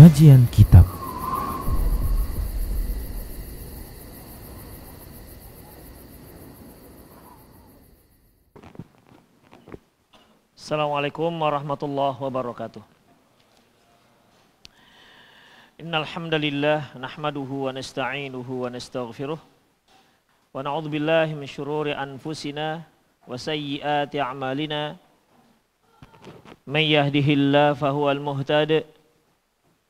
Kajian Kitab. Assalamualaikum warahmatullahi wabarakatuh. Innal hamdalillah nahmaduhu wa nasta'inuhu wa nastaghfiruh wa na'udzu billahi min syururi anfusina wa sayyiati a'malina. May yahdihillahu fahuwal muhtadi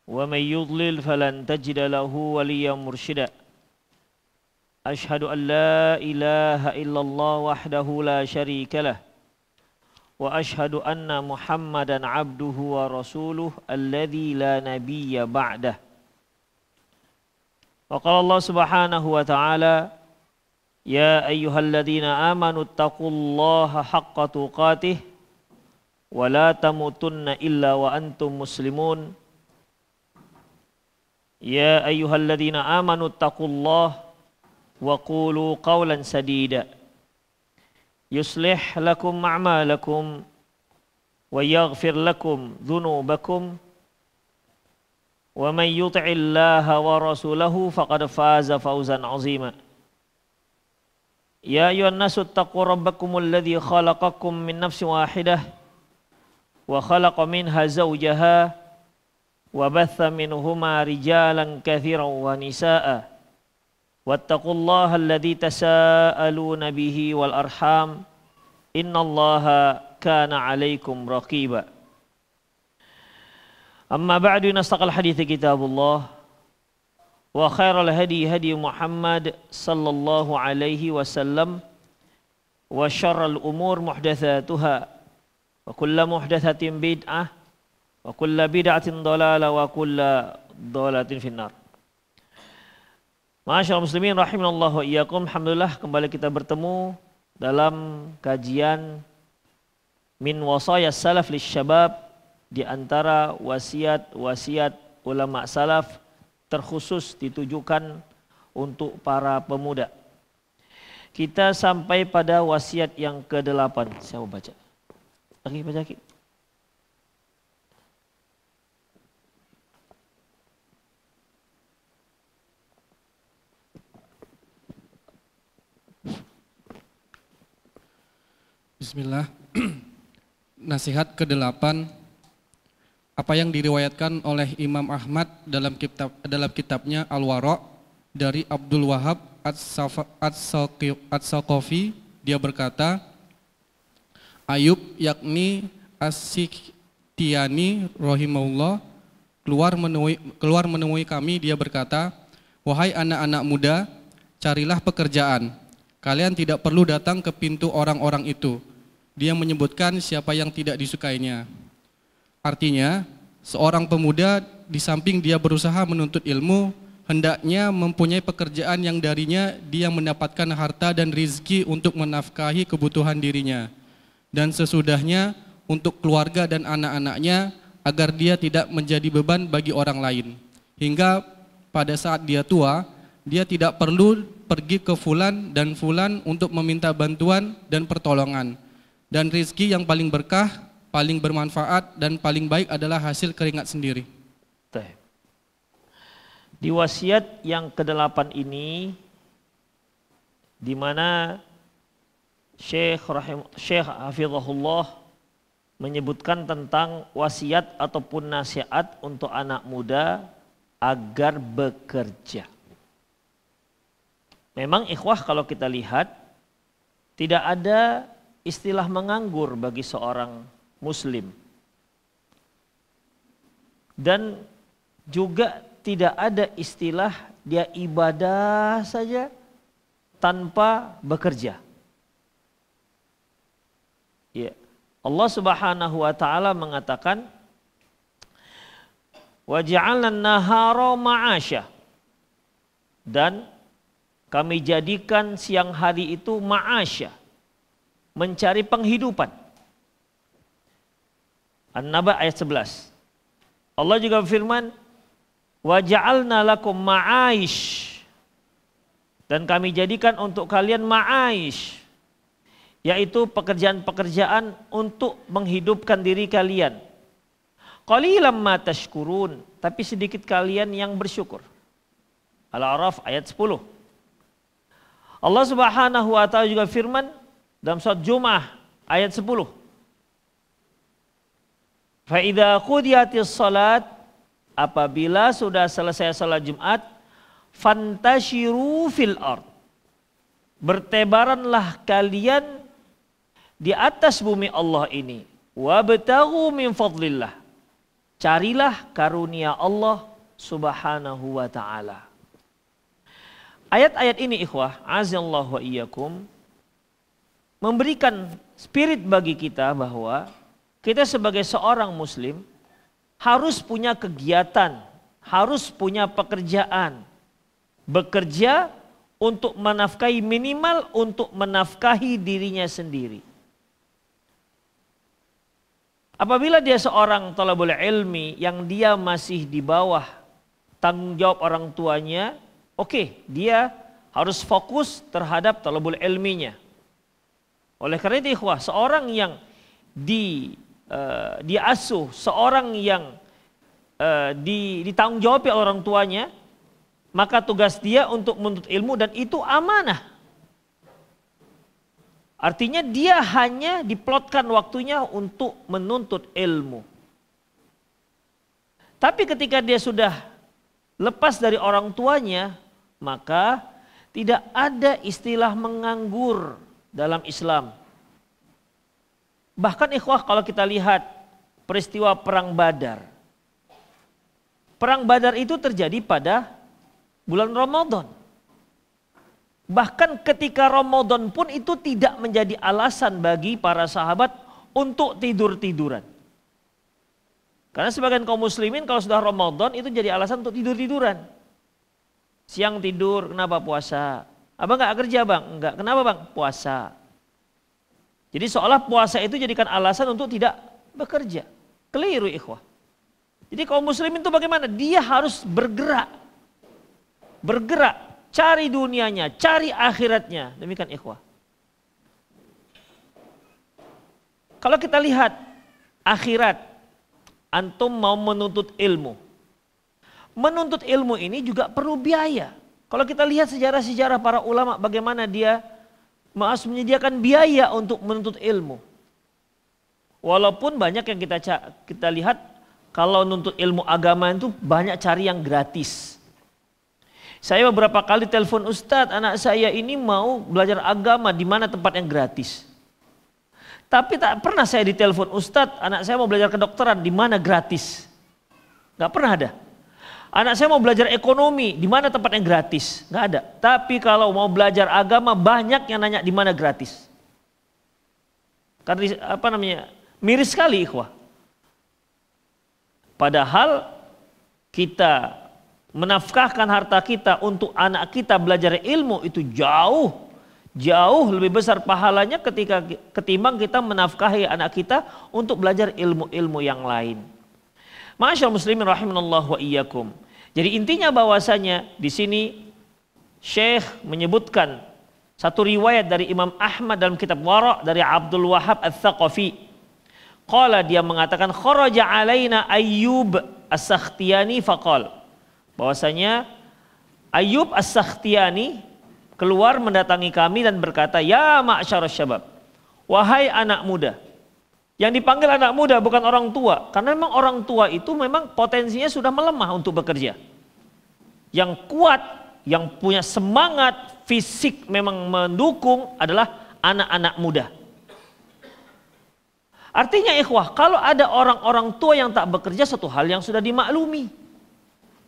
wa may yudlil falan tajida lahu waliyyan mursyida. Ashhadu an la ilaha illallah wahdahu la syarika lah wa ashhadu anna Muhammadan abduhu wa rasuluh alladzi la nabiyya ba'dah. Wa qala Allah subhanahu wa ta'ala, ya ayyuhalladzina amanu taqullaha haqqa tuqatih wa la tamutunna illa wa antum muslimun. Ya ayyuhalladzina amanu taqullaha wa qulu qawlan sadida yuslih lakum a'malakum wa yaghfir lakum dhunubakum wa man yuti'illaha wa rasulahu faqad faza fawzan 'azima. Ya ayyuhan nasu taqu rabbakumul ladzi khalaqakum min nafsin wahidah wa khalaqa minha zawjaha wa batha minhuma rijalan katsiran wa nisaa'a wattaqullaha alladzi tasaaluna bihi wal arham innallaha kana 'alaikum raqiba. Amma ba'du, nastaqal hadithi kitabullah wa khairal hadi hadi Muhammad sallallahu alaihi wasallam wa syarrul umur muhdatsatuha wa kullu muhdatsatin bid'ah wa kullu bid'atin dhalalah wa kullu dhalalatin finnar. Ma'asyiral muslimin rahimanallahu wa iyyakum. Alhamdulillah kembali kita bertemu dalam kajian min wasaya salaf lisyabab, di antara wasiat-wasiat ulama salaf terkhusus ditujukan untuk para pemuda. Kita sampai pada wasiat yang ke-8. Saya mau baca. Lagi baca lagi. Bismillah. Nasihat ke-8, apa yang diriwayatkan oleh Imam Ahmad dalam kitabnya Al-Wara' dari Abdul Wahab As-Saqafi. Dia berkata, Ayub yakni As-Sikhtiyani rahimahullah keluar menemui kami. Dia berkata, wahai anak-anak muda, carilah pekerjaan. Kalian tidak perlu datang ke pintu orang-orang itu. Dia menyebutkan siapa yang tidak disukainya. Artinya, seorang pemuda di samping dia berusaha menuntut ilmu, hendaknya mempunyai pekerjaan yang darinya dia mendapatkan harta dan rizki untuk menafkahi kebutuhan dirinya, dan sesudahnya untuk keluarga dan anak-anaknya, agar dia tidak menjadi beban bagi orang lain. Hingga pada saat dia tua, dia tidak perlu pergi ke fulan dan fulan untuk meminta bantuan dan pertolongan. Dan rizki yang paling berkah, paling bermanfaat, dan paling baik adalah hasil keringat sendiri. Di wasiat yang ke-8 ini, di mana Syekh Hafizahullah menyebutkan tentang wasiat ataupun nasihat untuk anak muda agar bekerja. Memang ikhwah, kalau kita lihat, tidak ada istilah menganggur bagi seorang muslim. Dan juga tidak ada istilah dia ibadah saja tanpa bekerja. Ya. Allah Subhanahu wa taala mengatakan, wa ja'alna an-nahara ma'asya, dan kami jadikan siang hari itu ma'asya, mencari penghidupan. An-Naba ayat 11. Allah juga berfirman, wa ja'alna lakum ma'aish, dan kami jadikan untuk kalian ma'aish, yaitu pekerjaan-pekerjaan untuk menghidupkan diri kalian. Qalilam ma tashkurun, tapi sedikit kalian yang bersyukur. Al-A'raf ayat 10. Allah Subhanahu wa taala juga firman dalam surat Jum'ah ayat 10. Fa idza qudiyatis salat, apabila sudah selesai salat Jumat, fantashiru fil ard. Bertebaranlah kalian di atas bumi Allah ini. Wabtaghu min fadlillah. Carilah karunia Allah Subhanahu wa taala. Ayat-ayat ini ikhwah, azallahu wa iyyakum, memberikan spirit bagi kita bahwa kita sebagai seorang muslim harus punya kegiatan, harus punya pekerjaan. Bekerja untuk menafkahi, minimal untuk menafkahi dirinya sendiri. Apabila dia seorang thalabul ilmi yang dia masih di bawah tanggung jawab orang tuanya, oke, dia harus fokus terhadap thalabul ilminya. Oleh karena itu ikhwah, seorang yang diasuh, seorang yang ditanggung jawab oleh orang tuanya, maka tugas dia untuk menuntut ilmu dan itu amanah. Artinya dia hanya diplotkan waktunya untuk menuntut ilmu. Tapi ketika dia sudah lepas dari orang tuanya, maka tidak ada istilah menganggur dalam Islam. Bahkan ikhwah, kalau kita lihat peristiwa Perang Badar. Perang Badar itu terjadi pada bulan Ramadan. Bahkan ketika Ramadan pun itu tidak menjadi alasan bagi para sahabat untuk tidur-tiduran. Karena sebagian kaum muslimin kalau sudah Ramadan itu jadi alasan untuk tidur-tiduran. Siang tidur, kenapa puasa? Abang nggak kerja bang? Enggak, kenapa bang? Puasa. Jadi seolah puasa itu jadikan alasan untuk tidak bekerja. Keliru ikhwah. Jadi kaum muslimin itu bagaimana? Dia harus bergerak. Bergerak. Cari dunianya, cari akhiratnya. Demikian ikhwah. Kalau kita lihat akhirat, antum mau menuntut ilmu. Menuntut ilmu ini juga perlu biaya. Kalau kita lihat sejarah-sejarah para ulama bagaimana dia menyediakan biaya untuk menuntut ilmu. Walaupun banyak yang kita lihat kalau menuntut ilmu agama itu banyak cari yang gratis. Saya beberapa kali telepon Ustadz, anak saya ini mau belajar agama di mana tempat yang gratis. Tapi tak pernah saya ditelepon Ustadz, anak saya mau belajar kedokteran di mana gratis. Gak pernah ada. Anak saya mau belajar ekonomi di mana tempat yang gratis. Gak ada. Tapi kalau mau belajar agama banyak yang nanya di mana gratis. Karena miris sekali ikhwah. Padahal kita menafkahkan harta kita untuk anak kita belajar ilmu itu jauh lebih besar pahalanya ketimbang kita menafkahi anak kita untuk belajar ilmu-ilmu yang lain. Ma'asyiral muslimin rahimanallahu wa iyyakum. Jadi intinya bahwasanya di sini Syekh menyebutkan satu riwayat dari Imam Ahmad dalam kitab Wara' dari Abdul Wahhab Ats-Tsaqafi. Qala, dia mengatakan kharaja alaina Ayyub As-Sakhtiyani faqala, bahwasanya Ayyub As-Sakhtiyani keluar mendatangi kami dan berkata, ya ma'syarus syabab, wahai anak muda. Yang dipanggil anak muda bukan orang tua, karena memang orang tua itu memang potensinya sudah melemah untuk bekerja. Yang kuat, yang punya semangat fisik memang mendukung adalah anak-anak muda. Artinya ikhwah, kalau ada orang-orang tua yang tak bekerja, satu hal yang sudah dimaklumi.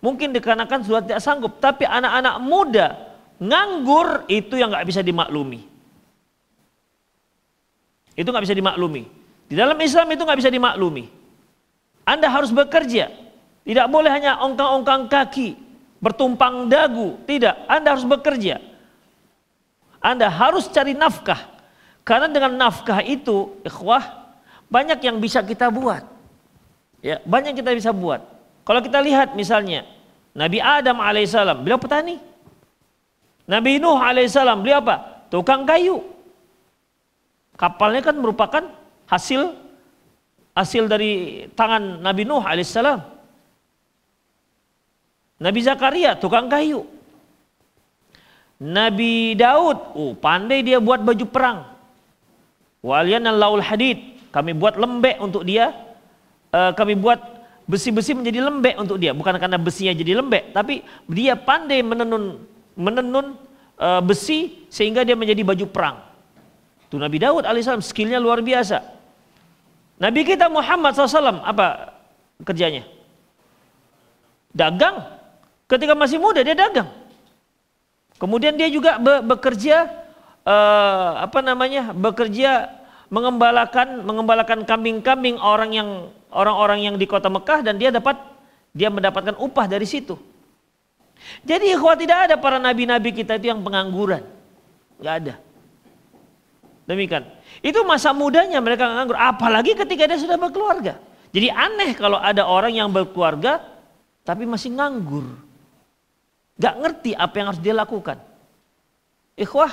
Mungkin dikarenakan sudah tidak sanggup, tapi anak-anak muda nganggur itu yang nggak bisa dimaklumi. Itu nggak bisa dimaklumi. Di dalam Islam itu nggak bisa dimaklumi. Anda harus bekerja, tidak boleh hanya ongkang-ongkang kaki, bertumpang dagu. Tidak, Anda harus bekerja. Anda harus cari nafkah, karena dengan nafkah itu, ikhwah, banyak yang bisa kita buat. Ya, banyak yang kita bisa buat. Kalau kita lihat misalnya Nabi Adam alaihissalam, beliau petani. Nabi Nuh alaihissalam, beliau apa? Tukang kayu. Kapalnya kan merupakan hasil hasil dari tangan Nabi Nuh alaihissalam. Nabi Zakaria tukang kayu. Nabi Daud, pandai dia buat baju perang. Walian laul hadid, kami buat lembek untuk dia. Kami buat besi-besi menjadi lembek untuk dia. Bukan karena besinya jadi lembek, tapi dia pandai menenun besi sehingga dia menjadi baju perang. Itu Nabi Daud alaihissalam, skillnya luar biasa. Nabi kita Muhammad SAW apa kerjanya? Dagang. Ketika masih muda dia dagang. Kemudian dia juga bekerja bekerja mengembalakan kambing-kambing orang-orang yang di kota Mekah, dan dia mendapatkan upah dari situ. Jadi ikhwah, tidak ada para nabi-nabi kita itu yang pengangguran. Enggak ada. Demikian. Itu masa mudanya mereka nganggur, apalagi ketika dia sudah berkeluarga. Jadi aneh kalau ada orang yang berkeluarga tapi masih nganggur. Gak ngerti apa yang harus dia lakukan. Ikhwah,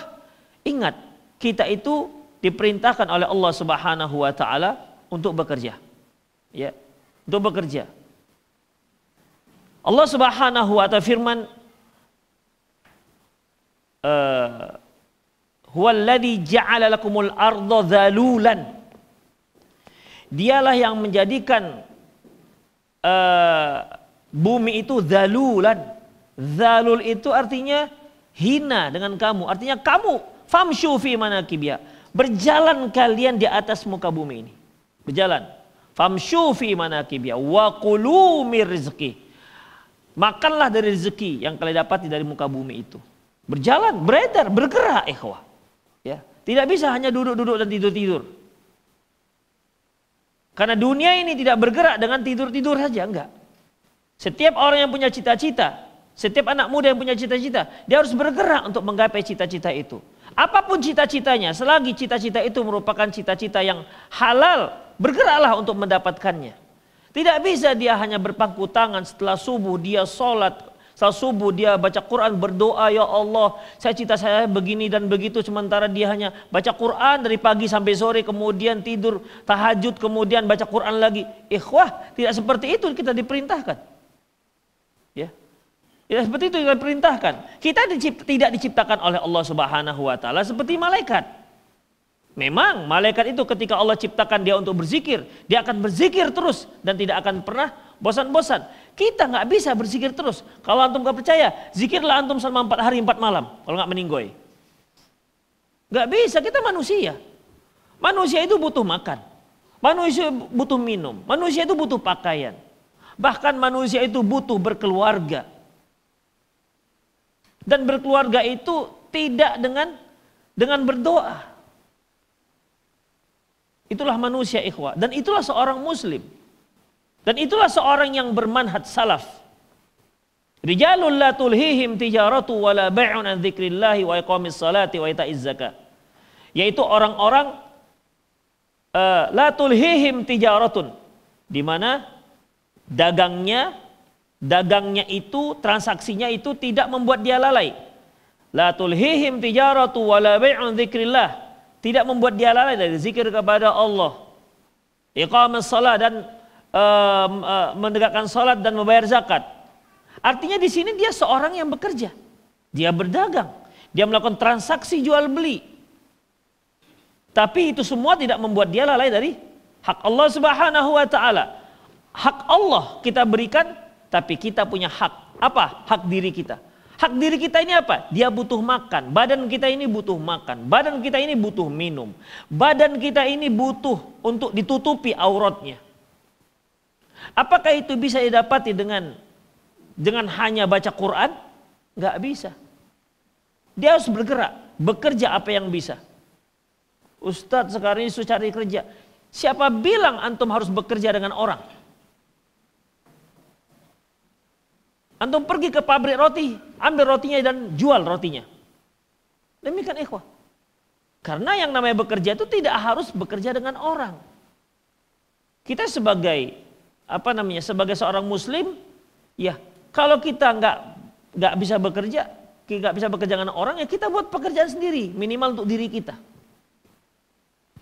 ingat, kita itu diperintahkan oleh Allah Subhanahu wa taala untuk bekerja. Ya, untuk bekerja. Allah Subhanahu wa taala firman, huwallazi ja'ala lakumul arda dzalulan. Dialah yang menjadikan bumi itu dzalulan. Dzalul itu artinya hina dengan kamu. Artinya kamu famshu fi manakibiha. Berjalan kalian di atas muka bumi ini. Berjalan. Famshu fi manakibiha wa kulu mir rizqi. Makanlah dari rezeki yang kalian dapati dari muka bumi itu. Berjalan, beredar, bergerak, ikhwah. Ya, tidak bisa hanya duduk-duduk dan tidur-tidur. Karena dunia ini tidak bergerak dengan tidur-tidur saja, enggak. Setiap orang yang punya cita-cita, setiap anak muda yang punya cita-cita, dia harus bergerak untuk menggapai cita-cita itu. Apapun cita-citanya, selagi cita-cita itu merupakan cita-cita yang halal, bergeraklah untuk mendapatkannya. Tidak bisa dia hanya berpangku tangan setelah subuh dia sholat, setelah subuh dia baca Quran, berdoa, ya Allah cita saya begini dan begitu, sementara dia hanya baca Quran dari pagi sampai sore, kemudian tidur tahajud, kemudian baca Quran lagi. Ikhwah, tidak seperti itu kita diperintahkan. Ya. Ya, seperti itu yang diperintahkan. Kita tidak diciptakan oleh Allah Subhanahu wa taala seperti malaikat. Memang malaikat itu ketika Allah ciptakan dia untuk berzikir, dia akan berzikir terus dan tidak akan pernah bosan-bosan. Kita nggak bisa berzikir terus. Kalau antum nggak percaya, zikirlah antum selama 4 hari 4 malam. Kalau nggak meninggoy, nggak bisa. Kita manusia. Manusia itu butuh makan. Manusia butuh minum. Manusia itu butuh pakaian. Bahkan manusia itu butuh berkeluarga. Dan berkeluarga itu tidak dengan berdoa. Itulah manusia, ikhwah. Dan itulah seorang muslim. Dan itulah seorang yang bermanhaj salaf. Rijalul la tulhihim tijaratu wala bai'un an dzikrillahi wa iqamis salati wa ita'iz zakat. Yaitu orang-orang la tulhihim tijaratun, di mana dagangnya itu, transaksinya itu tidak membuat dia lalai. La tulhihim tijaratu wala bai'un dzikrillah, tidak membuat dia lalai dari zikir kepada Allah. Iqamis salat, dan menegakkan salat dan membayar zakat. Artinya di sini dia seorang yang bekerja. Dia berdagang, dia melakukan transaksi jual beli. Tapi itu semua tidak membuat dia lalai dari hak Allah Subhanahu wa taala. Hak Allah kita berikan, tapi kita punya hak. Apa? Hak diri kita. Hak diri kita ini apa? Dia butuh makan. Badan kita ini butuh makan. Badan kita ini butuh minum. Badan kita ini butuh untuk ditutupi auratnya. Apakah itu bisa didapati dengan hanya baca Quran? Enggak bisa. Dia harus bergerak, bekerja apa yang bisa. Ustadz sekarang ini susah cari kerja. Siapa bilang antum harus bekerja dengan orang? Antum pergi ke pabrik roti, ambil rotinya dan jual rotinya. Demikian ikhwah. Karena yang namanya bekerja itu tidak harus bekerja dengan orang. Kita sebagai sebagai seorang muslim, ya kalau kita nggak bisa bekerja dengan orang, ya kita buat pekerjaan sendiri, minimal untuk diri kita.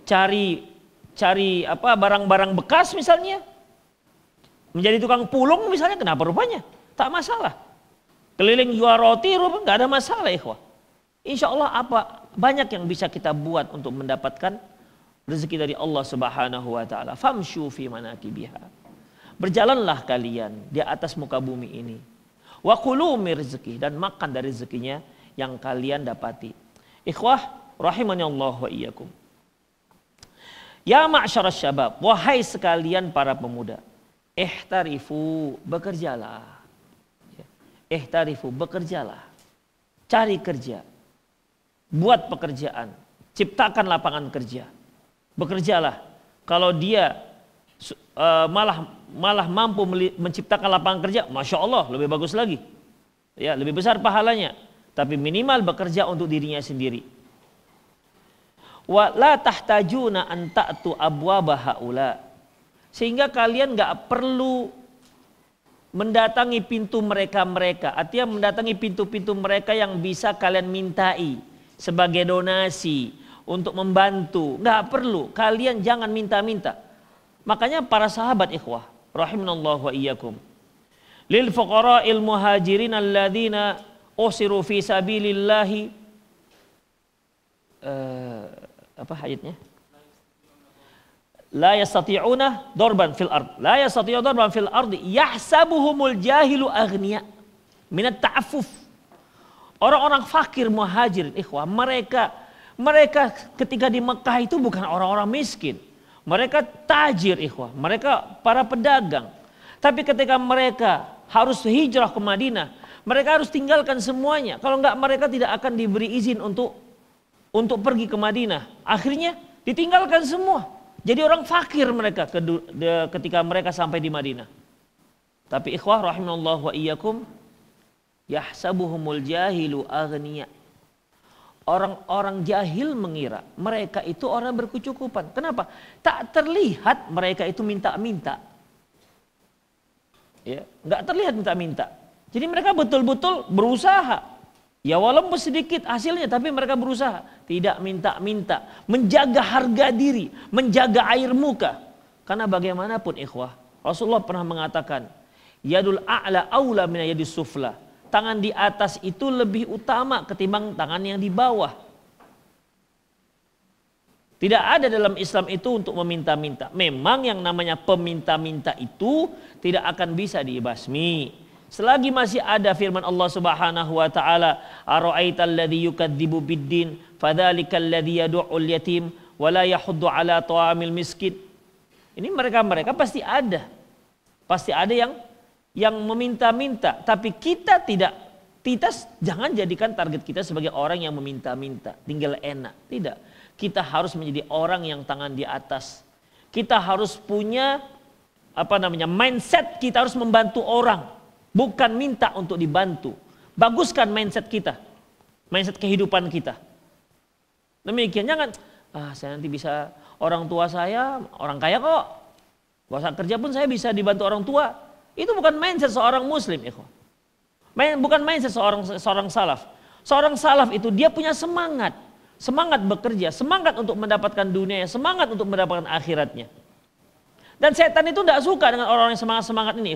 Cari cari barang-barang bekas misalnya, menjadi tukang pulung misalnya, kenapa rupanya? Tak masalah. Keliling jual roti rupanya nggak ada masalah, ikhwah. Insya Allah banyak yang bisa kita buat untuk mendapatkan rezeki dari Allah Subhanahu wa taala. Famshu fi manakibiha. Berjalanlah kalian di atas muka bumi ini. Wa kulu min rizqi, dan makan dari rezekinya yang kalian dapati. Ikhwah rahimani Allah wa iyyakum. Ya ma'syarasy syabab, wahai sekalian para pemuda, ihtarifu, bekerjalah. Ihtarifu, bekerjalah. Cari kerja. Buat pekerjaan. Ciptakan lapangan kerja. Bekerjalah. Kalau dia malah mampu menciptakan lapangan kerja, Masya Allah, lebih bagus lagi. Ya, lebih besar pahalanya. Tapi minimal bekerja untuk dirinya sendiri. Wa la tahtajuna an ta'tu abwaba haula. Sehingga kalian nggak perlu mendatangi pintu mereka-mereka. Artinya mendatangi pintu-pintu mereka yang bisa kalian mintai sebagai donasi untuk membantu. Nggak perlu. Kalian jangan minta-minta. Makanya para sahabat ikhwah, rahimanallahu wa iyyakum, lil fuqara'il muhajirin alladzina usiru fi sabilillahi, ayatnya? La yastati'una darban fil ard. La yastati'u darban fil ard yahsabuhumul jahilu aghniya minat ta'affuf. Orang-orang fakir muhajirin ikhwah, mereka ketika di Mekah itu bukan orang-orang miskin. Mereka tajir ikhwah, mereka para pedagang. Tapi ketika mereka harus hijrah ke Madinah, mereka harus tinggalkan semuanya. Kalau enggak mereka tidak akan diberi izin untuk pergi ke Madinah. Akhirnya ditinggalkan semua. Jadi orang fakir mereka ketika mereka sampai di Madinah. Tapi ikhwah rahimanallahu wa iyyakum, yahsabuhumul jahilu aghniya. Orang-orang jahil mengira mereka itu orang berkecukupan. Kenapa? Tak terlihat mereka itu minta-minta. Ya, enggak terlihat minta-minta. Jadi mereka betul-betul berusaha. Ya walaupun sedikit hasilnya, tapi mereka berusaha. Tidak minta-minta. Menjaga harga diri. Menjaga air muka. Karena bagaimanapun ikhwah, Rasulullah pernah mengatakan, Yadul a'la awla mina yadis sufla. Tangan di atas itu lebih utama ketimbang tangan yang di bawah. Tidak ada dalam Islam itu untuk meminta-minta. Memang yang namanya peminta-minta itu tidak akan bisa dibasmi. Selagi masih ada firman Allah Subhanahu wa taala, ara'aital ladzi yukadzibu biddin fadzalikal ladzi yad'ul yatim wa la yahuddu ala ta'amil miskin. Ini mereka pasti ada. Pasti ada yang meminta-minta, tapi kita jangan jadikan target kita sebagai orang yang meminta-minta, tinggal enak. Tidak. Kita harus menjadi orang yang tangan di atas. Kita harus punya mindset, kita harus membantu orang. Bukan minta untuk dibantu. Baguskan mindset kita. Mindset kehidupan kita. Demikian, jangan, saya nanti bisa, orang tua saya orang kaya kok. Gak usah kerja pun saya bisa dibantu orang tua. Itu bukan mindset seorang muslim. Bukan mindset seorang salaf. Seorang salaf itu dia punya semangat. Semangat bekerja, semangat untuk mendapatkan dunia, semangat untuk mendapatkan akhiratnya. Dan setan itu tidak suka dengan orang yang semangat-semangat ini.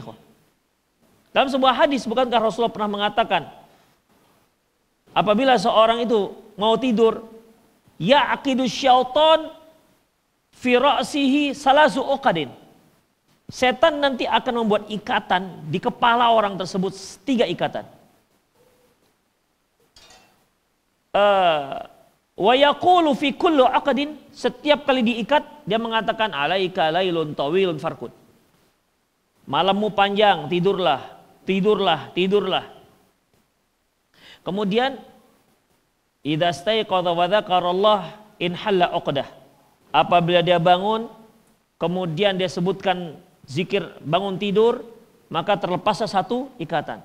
Dalam sebuah hadis, bukankah Rasulullah pernah mengatakan, apabila seorang itu mau tidur, ya'qidu syaitan fi ra'sihi salasu uqadin. Setan nanti akan membuat ikatan di kepala orang tersebut, 3 ikatan. Wa yaqulu fi kulli aqdin, setiap kali diikat dia mengatakan alaika lailun tawilun farqud. Malammu panjang, tidurlah. Kemudian idza staiqadha wa dzakarallah in halla uqdah. Apabila dia bangun, kemudian dia sebutkan zikir bangun tidur, maka terlepaslah 1 ikatan.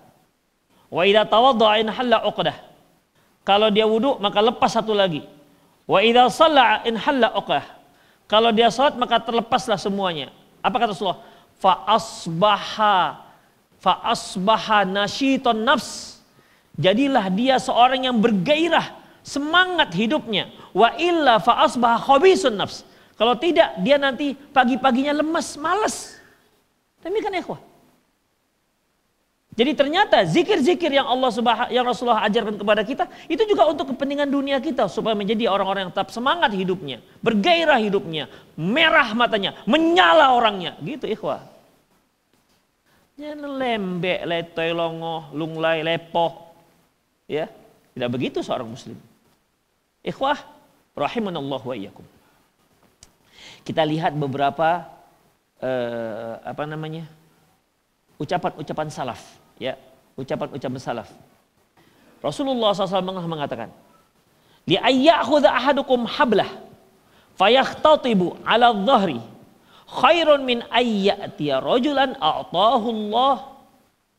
Wa idza tawaddaa in halla uqdah. Kalau dia wudu maka lepas 1 lagi. Wa idza shalla in halla uqdah. Kalau dia salat maka terlepaslah semuanya. Apa kata Rasulullah? Fa asbaha nasyiton nafs. Jadilah dia seorang yang bergairah, semangat hidupnya. Wa illa fa asbaha khabisun nafs. Kalau tidak, dia nanti pagi-paginya lemes, malas. Demikian ikhwah. Jadi ternyata zikir-zikir yang yang Rasulullah ajarkan kepada kita itu juga untuk kepentingan dunia kita supaya menjadi orang-orang yang tetap semangat hidupnya, bergairah hidupnya, merah matanya, menyala orangnya, gitu ikhwah. Jangan lembek, letoy, longoh, lunglai, lepoh, ya tidak begitu seorang muslim. Ikhwah, rahimanallah wa iyyakum. Kita lihat beberapa ucapan-ucapan salaf. Ya, ucapan-ucapan salaf. Rasulullah SAW mengatakan, li ayyakhudha ahadukum hablah fayakhtatibu ala dhahri khairun min ayyatiya rajulan a'tahu Allah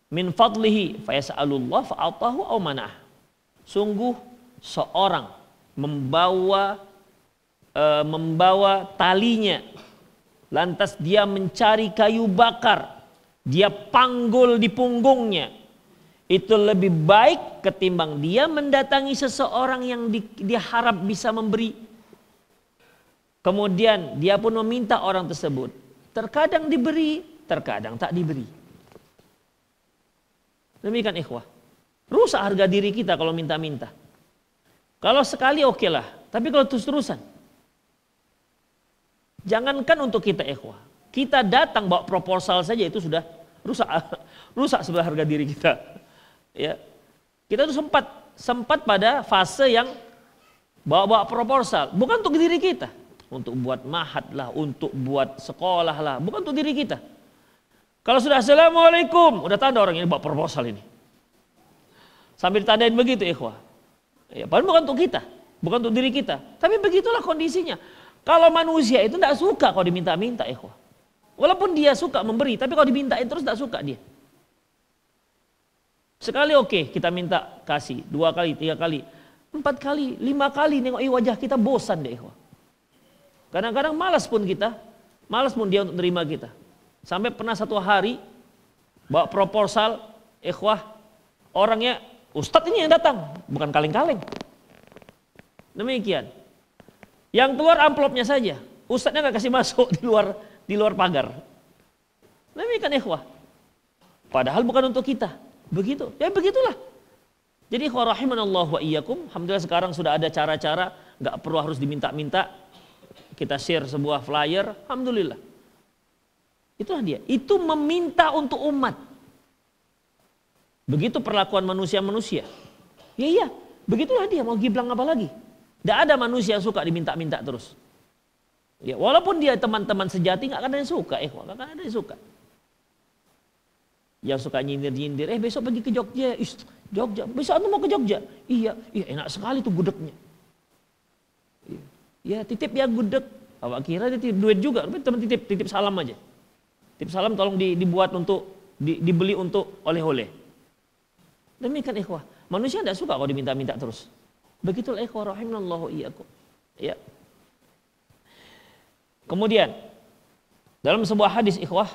min fadlihi fayas'alullah fa'atahu aw mana'ah. Sungguh seorang membawa talinya, lantas dia mencari kayu bakar, dia panggul di punggungnya, itu lebih baik ketimbang dia mendatangi seseorang yang dia harap bisa memberi. Kemudian dia pun meminta orang tersebut, terkadang diberi, terkadang tak diberi. Demikian ikhwah. Rusak harga diri kita kalau minta-minta. Kalau sekali oke lah, tapi kalau terus-terusan, jangankan untuk kita ikhwah, kita datang bawa proposal saja itu sudah rusak sebelah harga diri kita. Ya, kita tuh sempat pada fase yang bawa proposal, bukan untuk diri kita, untuk buat mahat lah, untuk buat sekolah lah, bukan untuk diri kita. Kalau sudah assalamualaikum, udah tanda orang ini bawa proposal ini, sambil ditandain begitu ikhwah. Ya, padahal bukan untuk kita, bukan untuk diri kita, tapi begitulah kondisinya. Kalau manusia itu tidak suka kalau diminta-minta ikhwah. Walaupun dia suka memberi, tapi kalau dimintain terus tidak suka dia. Sekali oke, kita minta kasih, 2 kali, 3 kali, 4 kali, 5 kali nengok wajah kita bosan deh ikhwah. Kadang-kadang malas pun dia untuk nerima kita. Sampai pernah satu hari bawa proposal ikhwah, orangnya ustadz ini yang datang, bukan kaleng-kaleng. Demikian. Yang keluar amplopnya saja, ustadznya nggak kasih masuk di luar pagar. Demikian ikhwah. Padahal bukan untuk kita. Begitu. Ya begitulah. Jadi ikhwah rahimanallah wa iyyakum. Alhamdulillah sekarang sudah ada cara-cara, nggak perlu harus diminta-minta. Kita share sebuah flyer, alhamdulillah. Itulah dia. Itu meminta untuk umat. Begitu perlakuan manusia-manusia. Ya iya, begitulah dia, mau giblang apa lagi? Tidak ada manusia yang suka diminta-minta terus. Ya, walaupun dia teman-teman sejati nggak akan ada yang suka, nggak akan ada yang suka. Yang suka nyindir-nyindir, besok pergi ke Jogja, Jogja, besok anu mau ke Jogja, iya enak sekali tuh gudegnya. Ya titip ya gudeg, awak kira dia titip duit juga, teman titip salam aja, titip salam tolong dibuat untuk dibeli untuk oleh-oleh. Demikian ikhwah, manusia tidak suka kalau diminta-minta terus. Begitulah ikhwah rahimanallahu iyyakum. Ya. Kemudian dalam sebuah hadis ikhwah,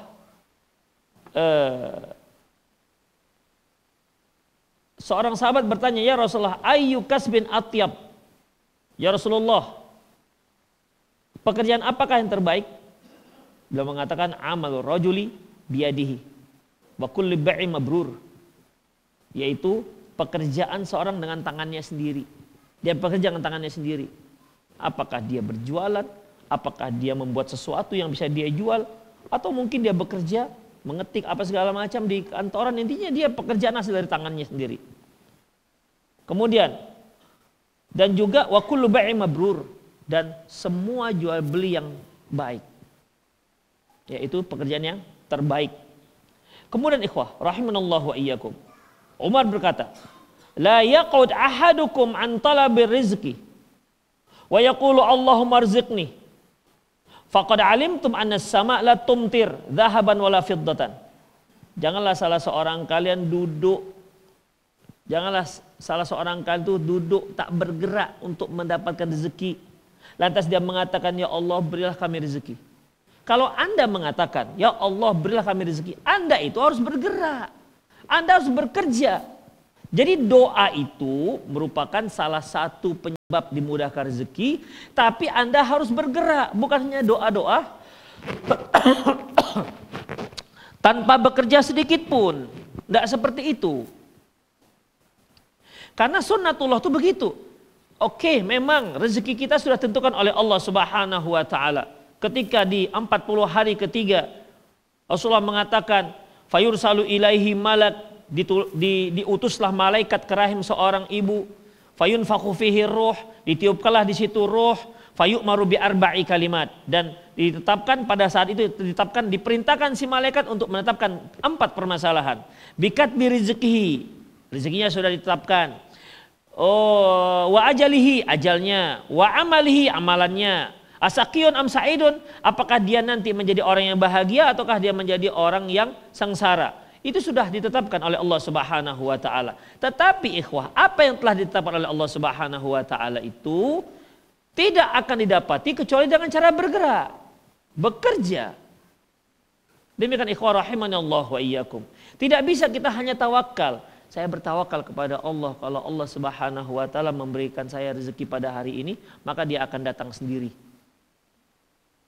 seorang sahabat bertanya, ya Rasulullah, ayyu kasbin atyab? Ya Rasulullah, pekerjaan apakah yang terbaik? Beliau mengatakan amal rajuli biyadihi wa kulli bai'i mabrur, yaitu pekerjaan seorang dengan tangannya sendiri. Dia bekerja dengan tangannya sendiri. Apakah dia berjualan, apakah dia membuat sesuatu yang bisa dia jual, atau mungkin dia bekerja mengetik apa segala macam di kantoran, intinya dia pekerjaan hasil dari tangannya sendiri. Kemudian dan juga wa kullu bai'i mabrur, dan semua jual beli yang baik, yaitu pekerjaan yang terbaik. Kemudian ikhwah rahimanallahu wa iyyakum, Umar berkata, la yaqud ahadukum an talabir rizqi wa yaqulu Allahumma arziqni faqad alimtum anna as-sama' la tumtir dhahaban wala fiddatan. Janganlah salah seorang kalian duduk tak bergerak untuk mendapatkan rezeki, lantas dia mengatakan ya Allah berilah kami rezeki. Kalau Anda mengatakan ya Allah berilah kami rezeki, Anda itu harus bergerak, Anda harus bekerja. Jadi doa itu merupakan salah satu penyebab dimudahkan rezeki, tapi Anda harus bergerak, bukan hanya doa-doa tanpa bekerja sedikit pun. Tidak seperti itu. Karena sunnatullah itu begitu. Oke, memang rezeki kita sudah tentukan oleh Allah Subhanahu wa taala. Ketika di 40 hari ketiga Rasulullah mengatakan, "Fayursalu ilaihi malak", diutuslah malaikat ke rahim seorang ibu, fayunfakhu fihi ruh, ditiupkanlah di situ ruh, fayu'maru bi arba'i kalimat, dan ditetapkan pada saat itu diperintahkan si malaikat untuk menetapkan 4 permasalahan. Bikat bi rizqihi, rezekinya sudah ditetapkan. Wa ajalihi, ajalnya, wa amalihi, amalannya. Asaqiyun am sa'idun, apakah dia nanti menjadi orang yang bahagia ataukah dia menjadi orang yang sengsara. Itu sudah ditetapkan oleh Allah Subhanahu wa taala. Tetapi ikhwah, apa yang telah ditetapkan oleh Allah Subhanahu wa taala itu tidak akan didapati kecuali dengan cara bergerak, bekerja. Demikian ikhwah rahimanallah wa iyyakum. Tidak bisa kita hanya tawakal. Saya bertawakal kepada Allah, kalau Allah Subhanahu wa taala memberikan saya rezeki pada hari ini, maka dia akan datang sendiri.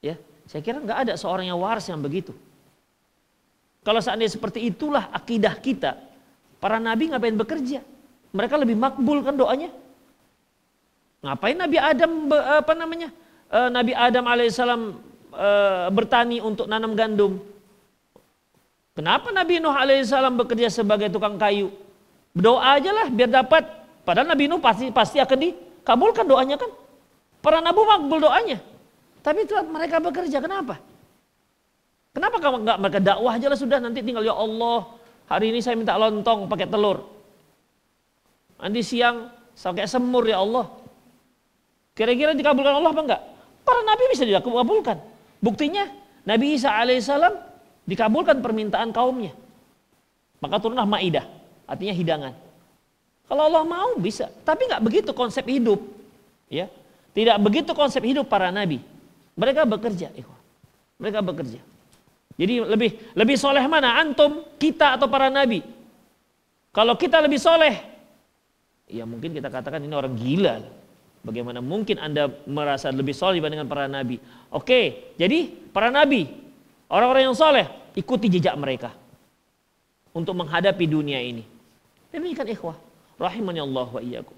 Ya, saya kira nggak ada seorang yang waras yang begitu. Kalau seandainya seperti itulah akidah kita, para nabi ngapain bekerja? Mereka lebih makbul kan doanya. Ngapain Nabi Adam Nabi Adam alaihissalam bertani untuk nanam gandum? Kenapa Nabi Nuh alaihissalam bekerja sebagai tukang kayu? Berdoa aja lah biar dapat. Padahal Nabi Nuh pasti akan dikabulkan doanya kan. Para nabi makbul doanya. Tapi itulah mereka bekerja, kenapa? Kenapa nggak mereka dakwah aja lah sudah, nanti tinggal ya Allah, hari ini saya minta lontong pakai telur. Nanti siang pakai semur ya Allah. Kira-kira dikabulkan Allah apa enggak? Para nabi bisa dikabulkan. Buktinya Nabi Isa alaihissalam dikabulkan permintaan kaumnya. Maka turunlah Maidah, artinya hidangan. Kalau Allah mau bisa, tapi nggak begitu konsep hidup. Ya, tidak begitu konsep hidup para nabi. Mereka bekerja, ikhwan. Mereka bekerja. Jadi lebih soleh mana? Antum, kita atau para nabi? Kalau kita lebih soleh, ya mungkin kita katakan ini orang gila. Bagaimana mungkin Anda merasa lebih soleh dibandingkan para nabi? Oke, jadi para nabi, orang-orang yang soleh, ikuti jejak mereka untuk menghadapi dunia ini. Demikian ikhwah, rahimani Allah wa iyyakum.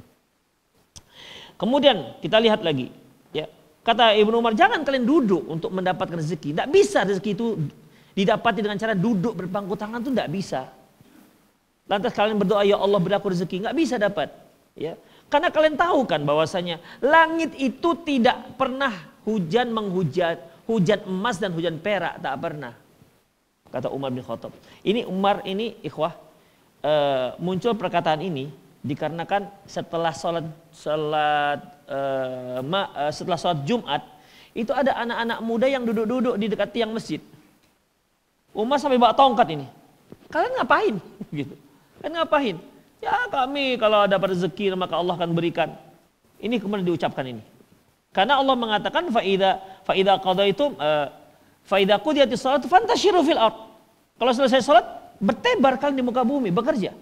Kemudian kita lihat lagi, ya. Kata Ibnu Umar, jangan kalian duduk untuk mendapatkan rezeki. Tidak bisa rezeki itu didapati dengan cara duduk berpangku tangan, itu tidak bisa. Lantas kalian berdoa, ya Allah beri aku rezeki, nggak bisa dapat. Ya, karena kalian tahu kan bahwasanya langit itu tidak pernah hujan emas dan hujan perak, tak pernah. Kata Umar bin Khattab. Ini Umar ini ikhwah muncul perkataan ini dikarenakan setelah sholat Jumat itu ada anak-anak muda yang duduk-duduk di dekat tiang masjid. Umar sampai bawa tongkat ini. Kalian ngapain? Gitu. Kan ngapain? Ya kami kalau ada rezeki maka Allah akan berikan. Ini kemudian diucapkan ini. Karena Allah mengatakan faida qadaitum faida qudiyatis shalatu fantashiru fil ard. Kalau selesai salat bertebar kalian di muka bumi, bekerja.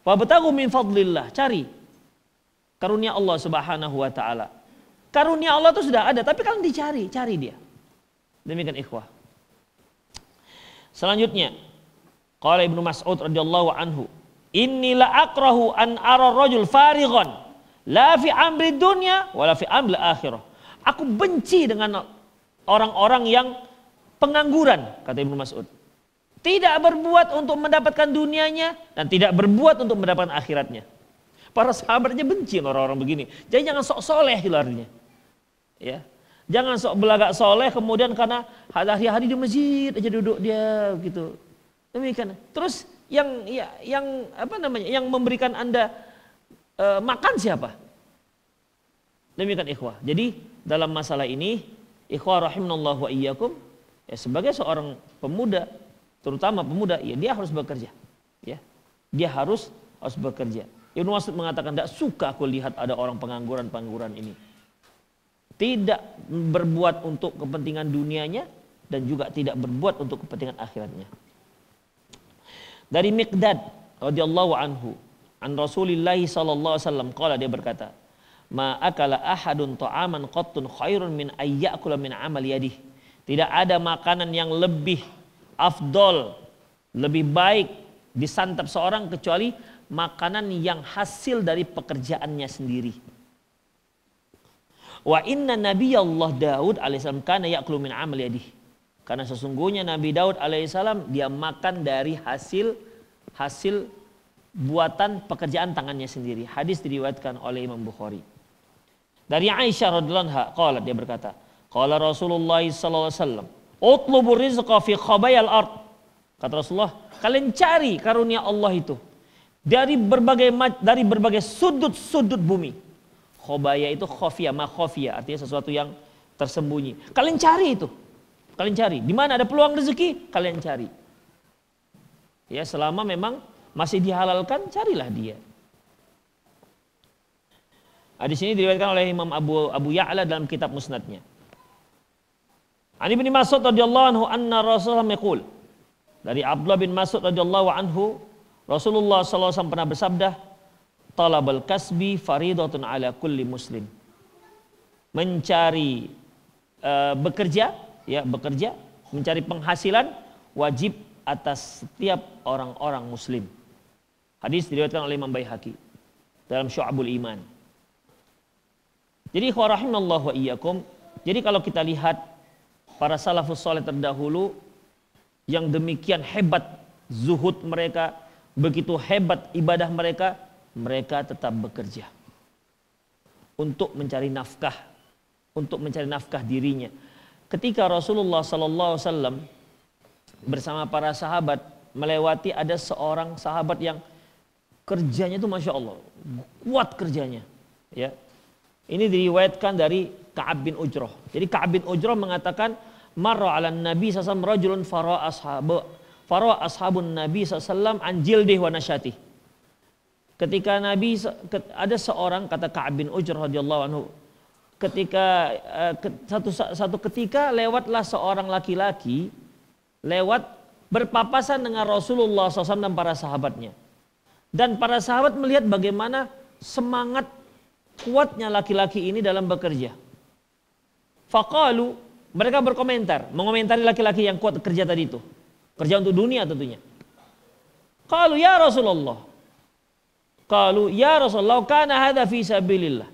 Wabtaghu min fadlillah, cari karunia Allah Subhanahu wa taala. Karunia Allah itu sudah ada, tapi kalian cari dia. Demikian ikhwah. Selanjutnya, qala Ibnu Mas'ud radhiyallahu anhu, "Inni la akrahu an ara rajul farighan la fi amri dunya wala fi amri akhirah." Aku benci dengan orang-orang yang pengangguran, kata Ibnu Mas'ud. Tidak berbuat untuk mendapatkan dunianya dan tidak berbuat untuk mendapatkan akhiratnya. Para sahabatnya benci orang-orang begini. Jadi jangan sok soleh gitu artinya. Ya. Jangan sok belagak soleh kemudian karena hari-hari di masjid aja duduk dia gitu. Demikian. Terus yang memberikan Anda makan siapa? Demikian ikhwah. Jadi dalam masalah ini ikhwah rahimanallahu wa iyyakum, ya sebagai seorang pemuda, terutama pemuda, ya dia harus bekerja. Ya. Dia harus bekerja. Ibnu Mas'ud mengatakan, tidak suka aku lihat ada orang pengangguran ini. Tidak berbuat untuk kepentingan dunianya dan juga tidak berbuat untuk kepentingan akhiratnya. Dari Miqdad radhiyallahu anhu, An Rasulillah sallallahu alaihi wasallam qala, dia berkata, "Ma akala ahadun ta'aman qattun khairun min ayyakula min amal yadih." Tidak ada makanan yang lebih afdol, lebih baik disantap seorang kecuali makanan yang hasil dari pekerjaannya sendiri. Wa inna nabiyallah Daud alaihissalam kana ya'kulu min amal yadih. Karena sesungguhnya Nabi Daud alaihissalam dia makan dari hasil buatan pekerjaan tangannya sendiri. Hadis diriwayatkan oleh Imam Bukhari. Dari Aisyah radhiyallahu anha, qala, dia berkata, qala Rasulullah sallallahu alaihi wasallam, "Utlubu rizqa fi khabayal ard." Kata Rasulullah, kalian cari karunia Allah itu dari berbagai sudut-sudut bumi. Khobaya itu khofiyah, ma khofiyah, artinya sesuatu yang tersembunyi. Kalian cari itu. Kalian cari. Di mana ada peluang rezeki, kalian cari. Ya, selama memang masih dihalalkan, carilah dia. Hadis ini diriwayatkan oleh Imam Abu Ya'la dalam kitab Musnadnya. Ani bin Mas'ud radhiyallahu anhu anna Rasulullah yaqul. Dari Abdullah bin Mas'ud radhiyallahu anhu, Rasulullah sallallahu alaihi wasallam pernah bersabda, "Talabul kasbi faridatun ala kulli muslim." Mencari bekerja, mencari penghasilan wajib atas setiap orang-orang muslim. Hadis diriwayatkan oleh Imam Baihaqi dalam Syu'abul Iman. Jadi rahimallahu wa iyyakum. Jadi kalau kita lihat para salafus saleh terdahulu yang demikian hebat zuhud mereka, begitu hebat ibadah mereka, mereka tetap bekerja untuk mencari nafkah dirinya. Ketika Rasulullah sallallahu alaihi wasallam bersama para sahabat melewati ada seorang sahabat yang kerjanya itu masya Allah kuat kerjanya, ya. Ini diriwayatkan dari Ka'ab bin Ujrah. Jadi Ka'ab bin Ujrah mengatakan, marra 'alan Nabi sallallahu alaihi wasallam rajulun fara ashabun Nabi sallallahu alaihi wasallam an jildih wa nasyatih. Ketika Nabi ada seorang, kata Ka'ab bin Ujrah radhiyallahu anhu, ketika satu ketika lewatlah seorang laki-laki lewat berpapasan dengan Rasulullah SAW dan para sahabatnya. Dan para sahabat melihat bagaimana semangat kuatnya laki-laki ini dalam bekerja. Faqalu, mereka mengomentari laki-laki yang kuat kerja tadi itu. Kerja untuk dunia tentunya. Qalu ya Rasulullah. Kana hadza fi sabilillah.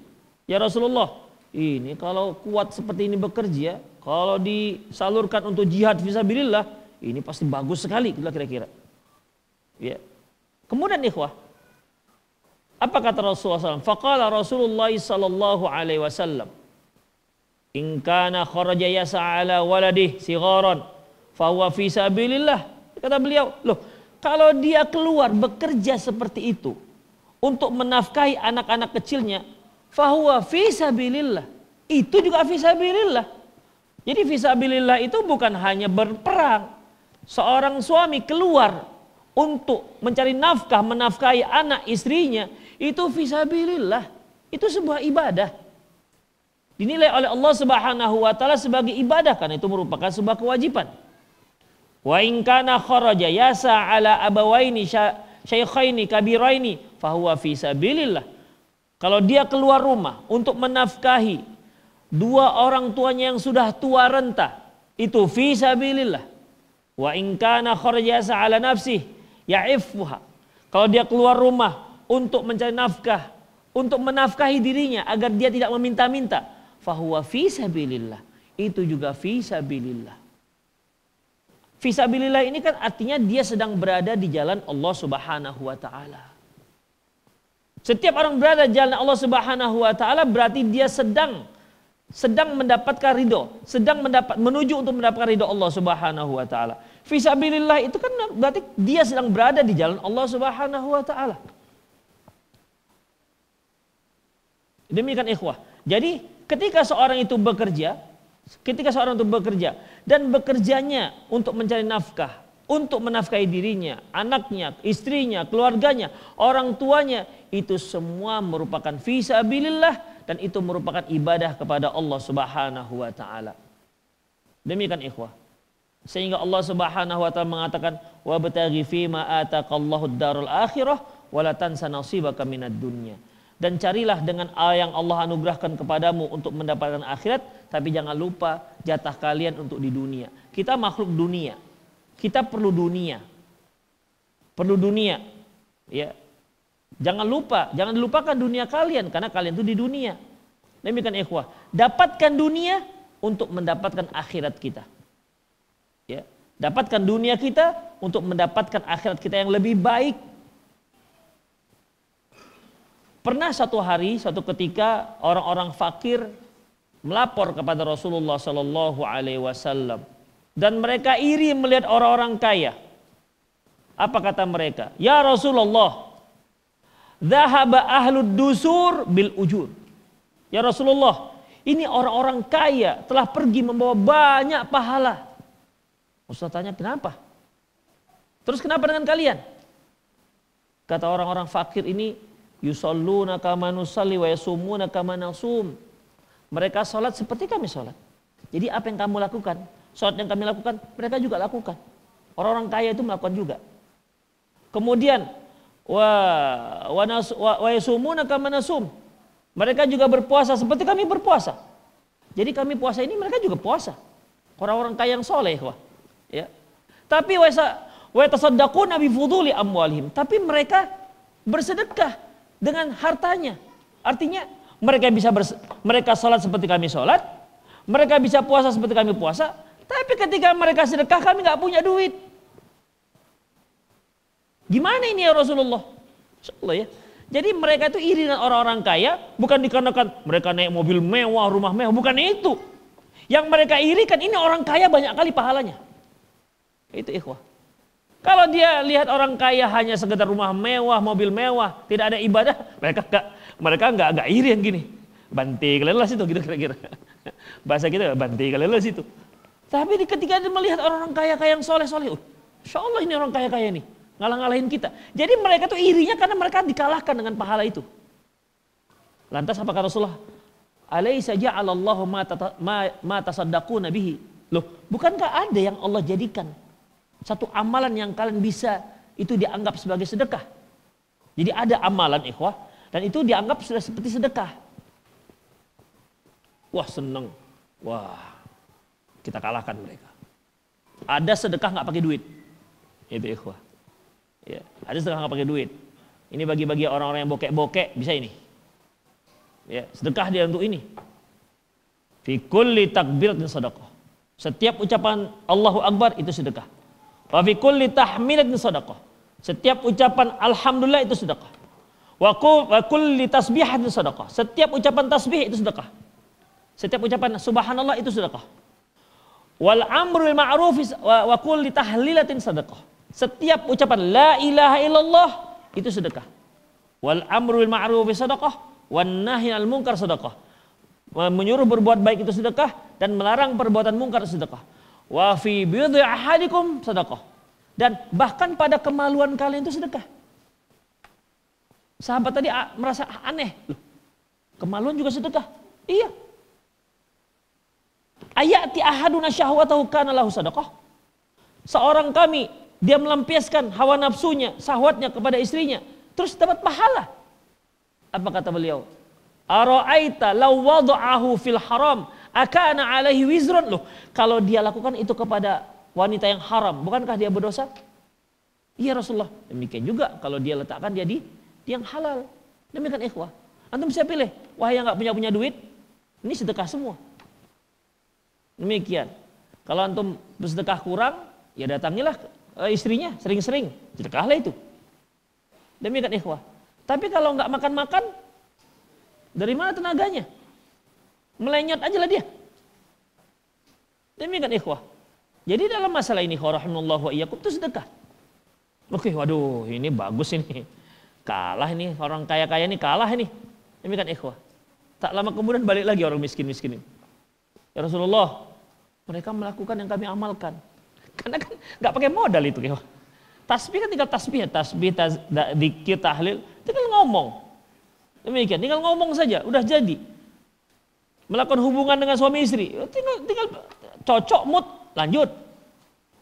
Ya Rasulullah, ini kalau kuat seperti ini bekerja, kalau disalurkan untuk jihad fi sabilillah, ini pasti bagus sekali kira-kira. Ya. Kemudian ikhwah, apa kata Rasulullah SAW? Faqala Rasulullah sallallahu alaihi wasallam, "In kana kharaja yas'ala waladih sigharan, fa huwa fi sabilillah." Kata beliau, loh, kalau dia keluar bekerja seperti itu untuk menafkahi anak-anak kecilnya, fa huwa fi sabilillah. Itu juga fi sabilillah. Jadi fi sabilillah itu bukan hanya berperang. Seorang suami keluar untuk mencari nafkah, menafkahi anak istrinya, itu fisabilillah. Itu sebuah ibadah. Dinilai oleh Allah Subhanahu wa taala sebagai ibadah karena itu merupakan sebuah kewajiban. Wa in kana kharaja yasa ala abawaini syaikhaini kabiraini fahuwa fisabilillah. Kalau dia keluar rumah untuk menafkahi dua orang tuanya yang sudah tua renta, itu fisabilillah. Wa in kana kharaja yasa ala nafsihi ya'iffuha. Kalau dia keluar rumah untuk mencari nafkah, untuk menafkahi dirinya agar dia tidak meminta-minta, fahuwa fi sabilillah. Itu juga fi sabilillah. Fi sabilillah ini kan artinya dia sedang berada di jalan Allah Subhanahu wa taala. Setiap orang berada di jalan Allah Subhanahu wa taala berarti dia sedang mendapatkan ridho, menuju untuk mendapatkan ridho Allah Subhanahu wa taala. Fisabilillah itu kan berarti dia sedang berada di jalan Allah Subhanahu wa taala. Demikian ikhwah. Jadi ketika seorang itu bekerja dan bekerjanya untuk mencari nafkah, untuk menafkahi dirinya, anaknya, istrinya, keluarganya, orang tuanya, itu semua merupakan fisabilillah dan itu merupakan ibadah kepada Allah Subhanahu wa taala. Demikian ikhwah. Sehingga Allah Subhanahu wa taala mengatakan wabtaghi fima ataqallahu ad-darul akhirah wala tansa nasibaka minad dunya. Dan carilah dengan yang Allah anugerahkan kepadamu untuk mendapatkan akhirat, tapi jangan lupa jatah kalian untuk di dunia. Kita makhluk dunia. Kita perlu dunia. Perlu dunia. Ya. Jangan dilupakan dunia kalian karena kalian itu di dunia. Demikian ikhwah, dapatkan dunia untuk mendapatkan akhirat kita. Ya. Dapatkan dunia kita untuk mendapatkan akhirat kita yang lebih baik. Pernah suatu ketika orang-orang fakir melapor kepada Rasulullah Sallallahu Alaihi Wasallam dan mereka iri melihat orang-orang kaya. Apa kata mereka? Ya Rasulullah, dhahaba ahlud dusur bil ujur. Ya Rasulullah, ini orang-orang kaya telah pergi membawa banyak pahala. Rasulullah tanya, kenapa? Terus kenapa dengan kalian? Kata orang-orang fakir ini, yusalluna kama nusalli wa yasumuna kama nasum. Mereka salat seperti kami salat. Jadi apa yang kamu lakukan, salat yang kami lakukan, mereka juga lakukan. Orang-orang kaya itu melakukan juga. Kemudian wa yasumuna kama nasum. Mereka juga berpuasa seperti kami berpuasa. Jadi kami puasa ini mereka juga puasa. Orang-orang kaya yang soleh, wah. Ya. Tapi wa yatasaddaquna bi fuduli amwalihim. Tapi mereka bersedekah dengan hartanya. Artinya mereka sholat seperti kami sholat, mereka bisa puasa seperti kami puasa, tapi ketika mereka sedekah kami nggak punya duit. Gimana ini ya Rasulullah? Insyaallah ya. Jadi mereka itu iri dengan orang-orang kaya, bukan dikarenakan mereka naik mobil mewah, rumah mewah, bukan itu. Yang mereka irikan ini orang kaya banyak kali pahalanya. Itu ikhwah. Kalau dia lihat orang kaya hanya sekedar rumah mewah, mobil mewah, tidak ada ibadah, mereka enggak iri yang gini. Banting kelelas itu gitu kira-kira. Bahasa kita banting kelelas itu. Tapi ketika dia melihat orang kaya-kaya yang soleh-soleh, insyaallah ini orang kaya-kaya nih, ngalah-ngalahin kita. Jadi mereka tuh irinya karena mereka dikalahkan dengan pahala itu. Lantas apa kata Rasulullah? Alaisa ja'alallahu ma tasaddaquna bihi. Loh, bukankah ada yang Allah jadikan satu amalan yang kalian bisa itu dianggap sebagai sedekah. Jadi ada amalan ikhwah dan itu dianggap sudah seperti sedekah. Wah seneng, wah kita kalahkan mereka. Ada sedekah nggak pakai duit, itu ikhwah. Ya, ada sedekah nggak pakai duit. Ini bagi-bagi orang-orang yang bokek-bokek bisa ini. Ya, sedekah dia untuk ini. Fi kulli takbiratin sadaqah. Setiap ucapan Allahu Akbar itu sedekah. Wa fi kulli tahmidatin sadaqah. Setiap ucapan alhamdulillah itu sedekah. Wa kulli tasbihatin sadaqah. Setiap ucapan tasbih itu sedekah. Setiap ucapan subhanallah itu sedekah. Wal amru bil ma'ruf wa kulli tahlilatin sadaqah. Setiap ucapan la ilaha illallah itu sedekah. Wal amru bil ma'ruf sadaqah wan nahyi anil munkar sedekah. Menyuruh berbuat baik itu sedekah dan melarang perbuatan mungkar sedekah. Wa fi bidhi ahadikum sedekah. Dan bahkan pada kemaluan kalian itu sedekah. Sahabat tadi merasa aneh. Loh, kemaluan juga sedekah? Iya. Ayati ahaduna syahwatahu kana lahu sedekah. Seorang kami dia melampiaskan hawa nafsunya, syahwatnya kepada istrinya, terus dapat pahala. Apa kata beliau? Ara'aita law wada'ahu fil haram akana alaihi wizrun. Loh, kalau dia lakukan itu kepada wanita yang haram, bukankah dia berdosa? Iya Rasulullah. Demikian juga kalau dia letakkan dia di yang halal. Demikian ikhwah. Antum bisa pilih. Wahai yang enggak punya duit, ini sedekah semua. Demikian. Kalau antum bersedekah kurang, ya datangilah istrinya sering-sering. Sedekahlah itu. Demikian ikhwah. Tapi kalau enggak makan-makan, dari mana tenaganya? Melenyot aja lah dia. Demikian ikhwah. Jadi dalam masalah ini, rahimallahu wa iyyakum, itu sedekah. Oke, waduh, ini bagus ini. Kalah ini, orang kaya-kaya ini kalah ini. Demikian ikhwah. Tak lama kemudian balik lagi orang miskin-miskin ini. Ya Rasulullah, mereka melakukan yang kami amalkan. Karena kan nggak pakai modal itu, ikhwah. Tasbih kan tinggal tasbih, dzikir, tahlil, tinggal ngomong. Demikian, tinggal ngomong saja, udah jadi. Melakukan hubungan dengan suami istri, tinggal cocok mood, lanjut.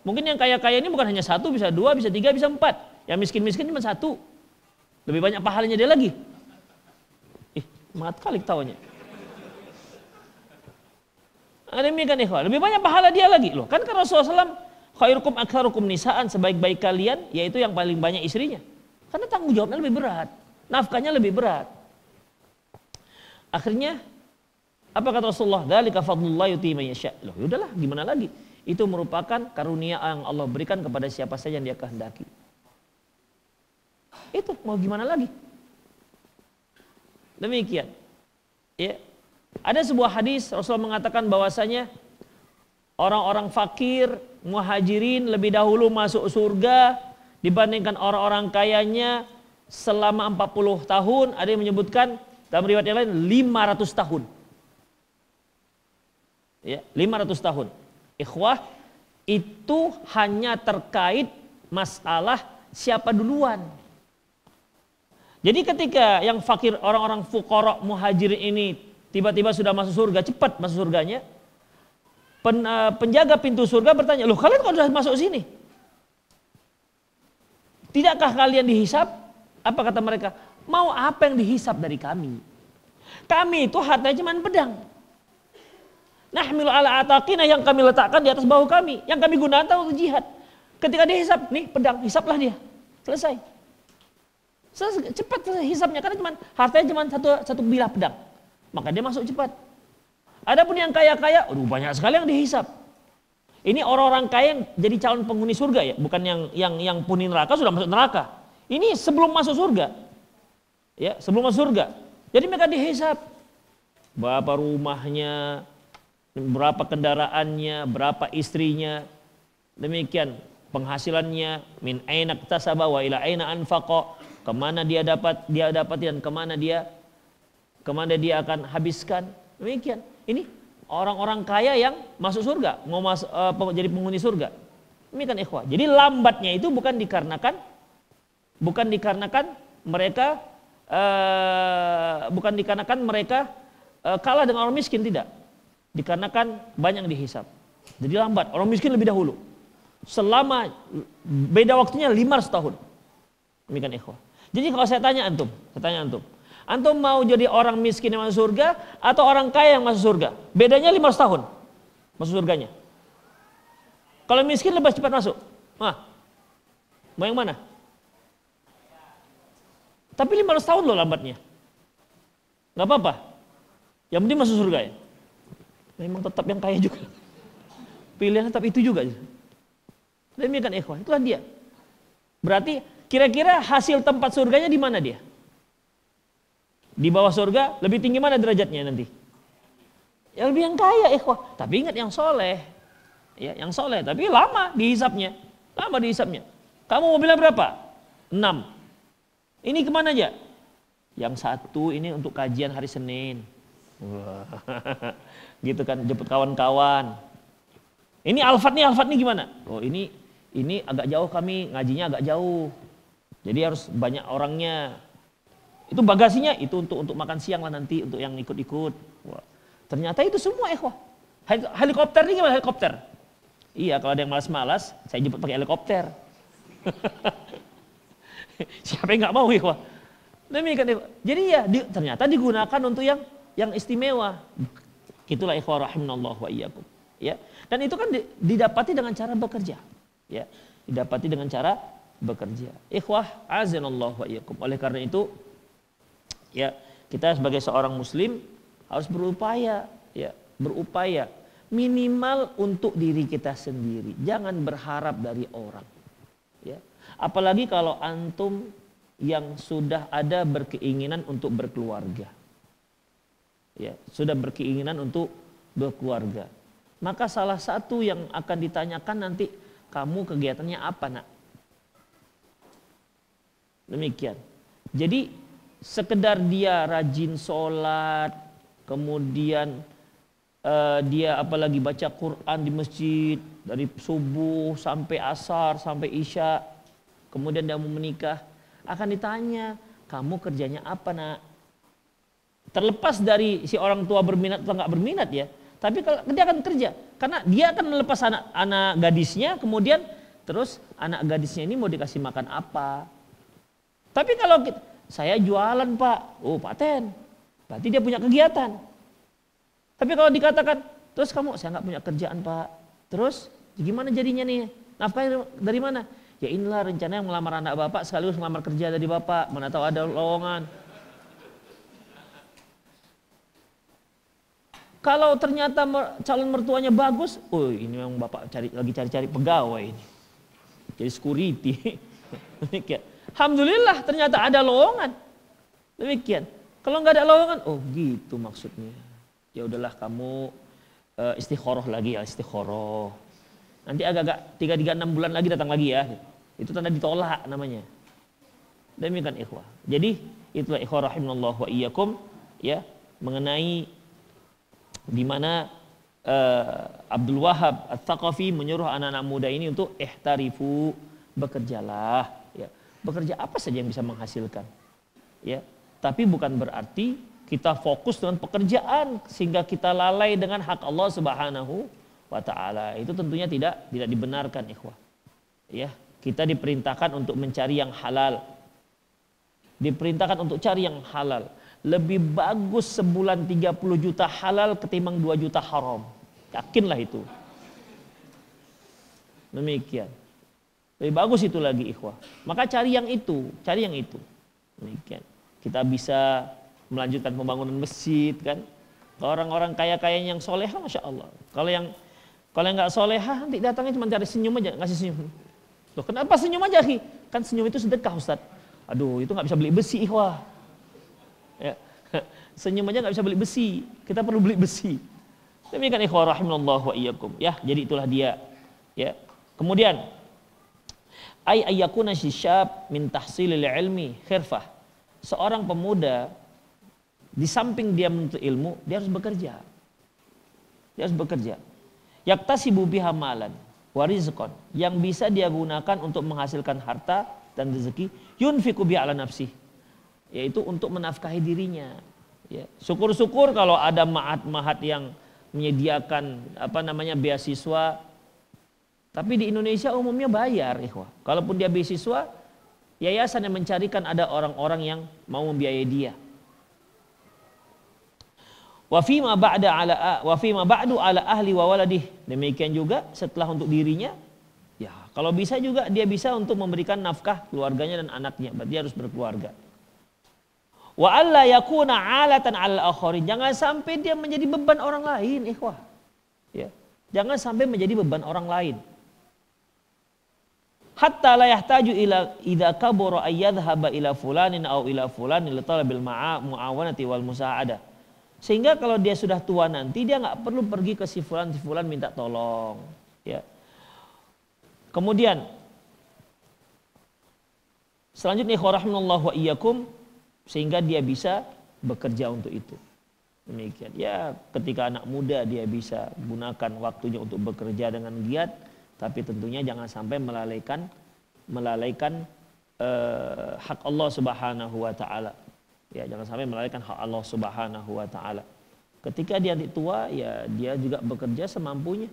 Mungkin yang kaya-kaya ini bukan hanya satu, bisa dua, bisa tiga, bisa empat. Yang miskin-miskin cuma satu. Lebih banyak pahalanya dia lagi. Semangat kali ketawanya. Demikian ikhwah, lebih banyak pahala dia lagi loh. Kan Rasulullah SAW, khairukum aktsarukum nisaan, sebaik-baik kalian yaitu yang paling banyak istrinya. Karena tanggung jawabnya lebih berat, nafkahnya lebih berat. Akhirnya apa kata Rasulullah? Dzalika fadlullah yuti man yasha. Loh, yaudahlah, gimana lagi? Itu merupakan karunia yang Allah berikan kepada siapa saja yang Dia kehendaki. Itu mau gimana lagi? Demikian. Ya. Ada sebuah hadis Rasulullah mengatakan bahwasanya orang-orang fakir, muhajirin lebih dahulu masuk surga dibandingkan orang-orang kayanya selama 40 tahun. Ada yang menyebutkan dalam riwayat yang lain 500 tahun. Ya, 500 tahun. Ikhwah, itu hanya terkait masalah siapa duluan. Jadi ketika yang fakir, orang-orang fuqara muhajirin ini tiba-tiba sudah masuk surga, cepat masuk surganya. Penjaga pintu surga bertanya, loh kalian kok sudah masuk sini? Tidakkah kalian dihisap? Apa kata mereka? Mau apa yang dihisap dari kami? Kami itu hartanya cuma pedang. Nahmilu ala ataqina, yang kami letakkan di atas bahu kami. Yang kami gunakan untuk jihad. Ketika dihisap, nih pedang, hisaplah dia. Selesai. Cepat hisapnya, karena cuma hartanya cuma satu bilah pedang. Maka dia masuk cepat. Adapun yang kaya-kaya, banyak sekali yang dihisap. Ini orang-orang kaya yang jadi calon penghuni surga ya, bukan yang penghuni neraka sudah masuk neraka. Ini sebelum masuk surga. Ya, sebelum masuk surga. Jadi mereka dihisap. Berapa rumahnya, berapa kendaraannya, berapa istrinya. Demikian penghasilannya, min aina iktasaba wa ila aina anfaqa. Kemana dia dapat dan kemana dia akan habiskan. Demikian. Ini orang-orang kaya yang masuk surga, mau jadi penghuni surga. Demikian ikhwah. Jadi lambatnya itu bukan dikarenakan mereka kalah dengan orang miskin, tidak. Dikarenakan banyak yang dihisap. Jadi lambat. Orang miskin lebih dahulu. Selama beda waktunya 500 tahun. Demikian ikhwah. Jadi kalau saya tanya antum, antum mau jadi orang miskin yang masuk surga atau orang kaya yang masuk surga? Bedanya 500 tahun masuk surganya. Kalau miskin lebih cepat masuk. Mau yang mana? Tapi 500 tahun loh lambatnya. Gak apa-apa. Yang penting masuk surga ya. Memang tetap yang kaya juga. Pilihan tetap itu juga. Demikian ikhwan, itulah dia. Berarti kira-kira hasil tempat surganya di mana dia? Di bawah surga, lebih tinggi mana derajatnya nanti? Ya lebih yang kaya ikhwah. Tapi ingat yang soleh. Ya, yang soleh, tapi lama dihisapnya. Kamu mobilnya berapa? 6. Ini kemana aja? Yang satu ini untuk kajian hari Senin. Wah. Gitu kan, jemput kawan-kawan. Ini Alphard nih gimana? Oh ini agak jauh, kami ngajinya agak jauh. Jadi harus banyak orangnya. Itu bagasinya itu untuk makan siang lah nanti, untuk yang ikut-ikut. Wah. Ternyata itu semua ikhwah. Helikopter ini gimana helikopter? Iya, kalau ada yang malas-malas, saya jemput pakai helikopter. Siapa yang nggak mau ikhwah? Demikian ikhwah. Jadi ya ternyata digunakan untuk yang istimewa. Itulah ikhwah rahimanallah wa iyyakum. Ya. Dan itu kan didapati dengan cara bekerja. Ya, didapati dengan cara bekerja. Ikhwah azanallahu wa iyyakum. Oleh karena itu ya, kita sebagai seorang muslim harus berupaya minimal untuk diri kita sendiri. Jangan berharap dari orang. Ya. Apalagi kalau antum yang sudah ada berkeinginan untuk berkeluarga. Ya, sudah berkeinginan untuk berkeluarga. Maka salah satu yang akan ditanyakan nanti, kamu kegiatannya apa nak? Demikian. Jadi sekedar dia rajin sholat, kemudian dia apalagi baca Quran di masjid dari subuh sampai asar sampai isya, kemudian dia mau menikah, akan ditanya, kamu kerjanya apa nak? Terlepas dari si orang tua berminat atau nggak berminat ya, tapi kalau dia akan kerja, karena dia akan melepas anak gadisnya, kemudian terus anak gadisnya ini mau dikasih makan apa? Tapi kalau Saya jualan Pak. Oh paten. Berarti dia punya kegiatan. Tapi kalau dikatakan, terus kamu, saya nggak punya kerjaan Pak. Terus gimana jadinya nih? Nafkah dari mana? Ya inilah rencananya melamar anak Bapak sekaligus melamar kerja dari Bapak. Mana tahu ada lowongan. Kalau ternyata calon mertuanya bagus, oh ini memang Bapak lagi cari-cari pegawai ini. Jadi security. Demikian. Alhamdulillah ternyata ada lowongan. Demikian. Kalau nggak ada lowongan, oh gitu maksudnya. Ya udahlah kamu istikharah lagi ya, istikharah. Nanti agak-agak 3-6 bulan lagi datang lagi ya. Itu tanda ditolak namanya. Demikian ikhwah. Jadi itulah ikhwah rahimanallah wa iyyakum ya, mengenai di mana Abdul Wahab Ats-Tsaqafi menyuruh anak-anak muda ini untuk ihtarifu, bekerjalah ya. Bekerja apa saja yang bisa menghasilkan. Ya. Tapi bukan berarti kita fokus dengan pekerjaan sehingga kita lalai dengan hak Allah Subhanahu wa taala. Itu tentunya tidak dibenarkan ikhwah. Ya, kita diperintahkan untuk mencari yang halal. Diperintahkan untuk cari yang halal. Lebih bagus sebulan 30 juta halal ketimbang 2 juta haram. Yakinlah itu. Demikian. Lebih bagus itu lagi ikhwah. Maka cari yang itu. Demikian. Kita bisa melanjutkan pembangunan masjid kan. Orang-orang kaya-kaya yang soleha Masya Allah. Kalau yang nggak soleha nanti datangnya cuma cari senyum aja. Ngasih senyum. Loh kenapa senyum aja Ki? Kan senyum itu sedekah Ustaz. Aduh itu nggak bisa beli besi ikhwah. Ya. Senyum aja nggak bisa beli besi. Kita perlu beli besi. Demikian ikhwah rahimanallah wa iyyakum. Ya, jadi itulah dia. Ya. Kemudian ayyakuna syishab min tahsilil ilmi khirfah. Seorang pemuda di samping dia menuntut ilmu, dia harus bekerja. Dia harus bekerja. Yaktasibu biha malan wa rizqan, yang bisa dia gunakan untuk menghasilkan harta dan rezeki, yunfiqu bi ala nafsih, yaitu untuk menafkahi dirinya. Ya. Syukur-syukur kalau ada mahat-mahat yang menyediakan beasiswa. Tapi di Indonesia umumnya bayar, ikhwah. Kalaupun dia beasiswa, yayasan yang mencarikan ada orang-orang yang mau membiayai dia. Wa fima ba'du ala ahli wa waladih. Demikian juga setelah untuk dirinya, ya kalau bisa juga dia bisa untuk memberikan nafkah keluarganya dan anaknya. Berarti harus berkeluarga. Wa alla yakuna 'alatan 'alal akharin. Jangan sampai dia menjadi beban orang lain, ikhwah. Ya. Jangan sampai menjadi beban orang lain. Hatta la yahtaju ila idza kabura ayyadhhaba ila fulanin aw ila fulanin li talabil muawanati wal musa'adah. Sehingga kalau dia sudah tua nanti dia nggak perlu pergi ke si fulan minta tolong, ya. Kemudian selanjutnya rahimanallahu wa iyyakum, sehingga dia bisa bekerja untuk itu. Demikian. Ya, ketika anak muda dia bisa gunakan waktunya untuk bekerja dengan giat, tapi tentunya jangan sampai melalaikan hak Allah Subhanahu wa taala. Ya, jangan sampai melalaikan hak Allah Subhanahu wa taala. Ketika dia tua, ya dia juga bekerja semampunya.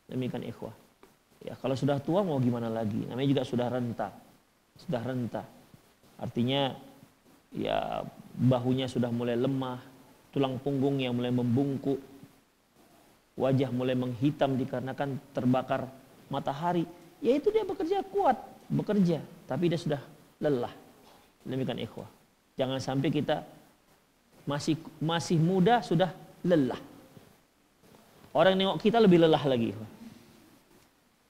Demikian ikhwah. Ya, kalau sudah tua mau gimana lagi? Namanya juga sudah renta. Sudah renta. Artinya ya bahunya sudah mulai lemah, tulang punggungnya mulai membungkuk, wajah mulai menghitam dikarenakan terbakar matahari. Ya itu dia bekerja kuat, bekerja, tapi dia sudah lelah. Demikian ikhwah. Jangan sampai kita masih muda sudah lelah. Orang nengok kita lebih lelah lagi.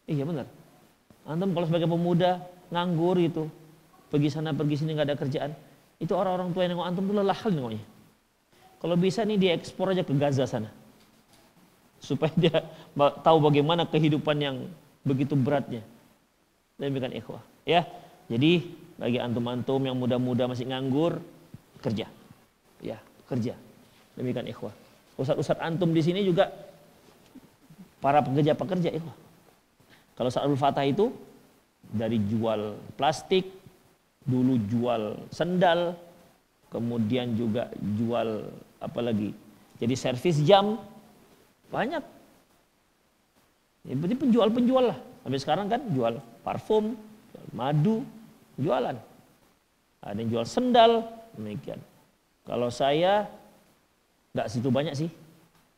Iya benar. Antum kalau sebagai pemuda nganggur itu, pergi sana pergi sini nggak ada kerjaan, itu orang-orang tua yang nengok antum tuh lelah kali nengoknya. Kalau bisa nih dia ekspor aja ke Gaza sana, supaya dia tahu bagaimana kehidupan yang begitu beratnya. Demikian ikhwah. Ya, jadi bagi antum-antum yang muda-muda masih nganggur, kerja. Ya, kerja. Demikian ikhwah. Ustaz-ustaz antum di sini juga para pekerja-pekerja ikhwah. Kalau Sa'adul Fatah itu dari jual plastik, dulu jual sendal, kemudian juga jual apa lagi? Jadi servis jam, banyak. Ya, berarti penjual-penjual lah. Sampai sekarang kan jual parfum, jual madu, jualan. Ada yang jual sendal, demikian. Kalau saya nggak situ banyak sih,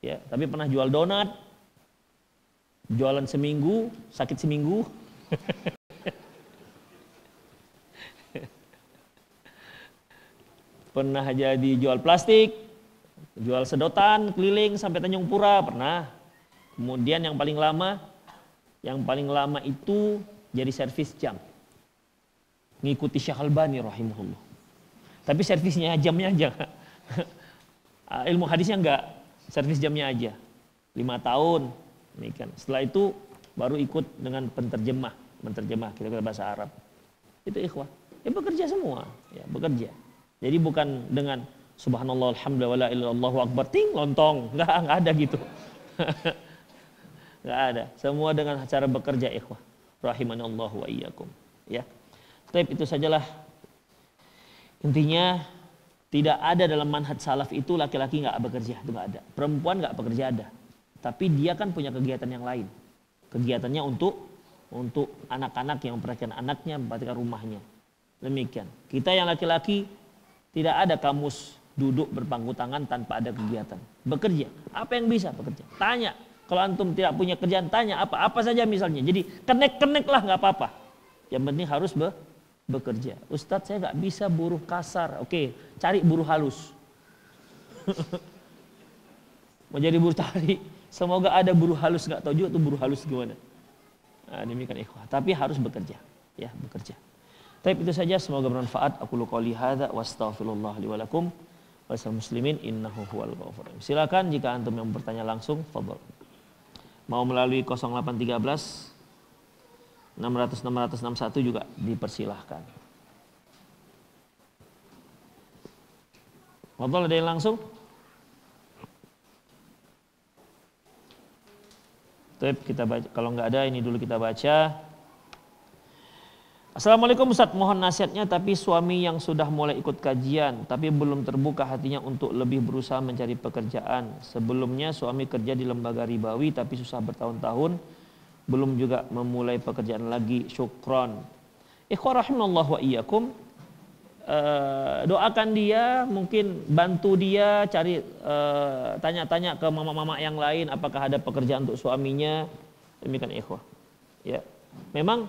ya. Tapi pernah jual donat, jualan seminggu, sakit seminggu. Pernah jadi jual plastik, jual sedotan keliling sampai Tanjung Pura, pernah. Kemudian yang paling lama itu jadi servis jam. Ngikuti Syekh Albani rahimahullah. Tapi servisnya jamnya aja. Ilmu hadisnya enggak, servis jamnya aja. 5 tahun. Demikian. Setelah itu baru ikut dengan menterjemah kira-kira bahasa Arab. Itu ikhwah. Ya bekerja semua, ya bekerja. Jadi bukan dengan subhanallah alhamdulillah wala ilaha illallah akbar ting lontong. Enggak ada gitu. Enggak ada. Semua dengan cara bekerja ikhwah. Rahimanallahu wa iyyakum. Ya. Tapi itu sajalah. Intinya tidak ada dalam manhaj salaf itu laki-laki nggak bekerja, itu nggak ada. Perempuan nggak bekerja ada. Tapi dia kan punya kegiatan yang lain. Kegiatannya untuk anak-anak yang memperhatikan anaknya, memperhatikan rumahnya. Demikian. Kita yang laki-laki tidak ada kamus duduk berpangku tangan tanpa ada kegiatan. Bekerja. Apa yang bisa bekerja? Tanya. Kalau antum tidak punya kerjaan, tanya apa saja misalnya. Jadi kenek lah nggak apa-apa. Yang penting harus bekerja. Ustadz saya nggak bisa buruh kasar. Oke, cari buruh halus. Mau jadi buruh tari, semoga ada buruh halus. Nggak tahu juga tuh buruh halus gimana. Nah, demikian ikhwah. Tapi harus bekerja, ya bekerja. Tapi itu saja. Semoga bermanfaat. Aku qouli hadza wa astaghfirullah li wa lakum wa lisal muslimin innahu huwal ghafurur rahim. Silakan jika antum yang bertanya langsung, fadhol. Mau melalui 0813 600 juga dipersilahkan. Fadhol, ada yang langsung? Kita baca. Kalau nggak ada, ini dulu kita baca. Assalamualaikum Ustaz, mohon nasihatnya. Tapi suami yang sudah mulai ikut kajian tapi belum terbuka hatinya untuk lebih berusaha mencari pekerjaan. Sebelumnya suami kerja di lembaga ribawi tapi susah bertahun-tahun, belum juga memulai pekerjaan lagi. Syukron. Ikhwah rahimallahu wa iyyakum. Doakan dia, mungkin bantu dia cari, tanya-tanya ke mama-mama yang lain apakah ada pekerjaan untuk suaminya. Demikian ikhwah. Ya. Memang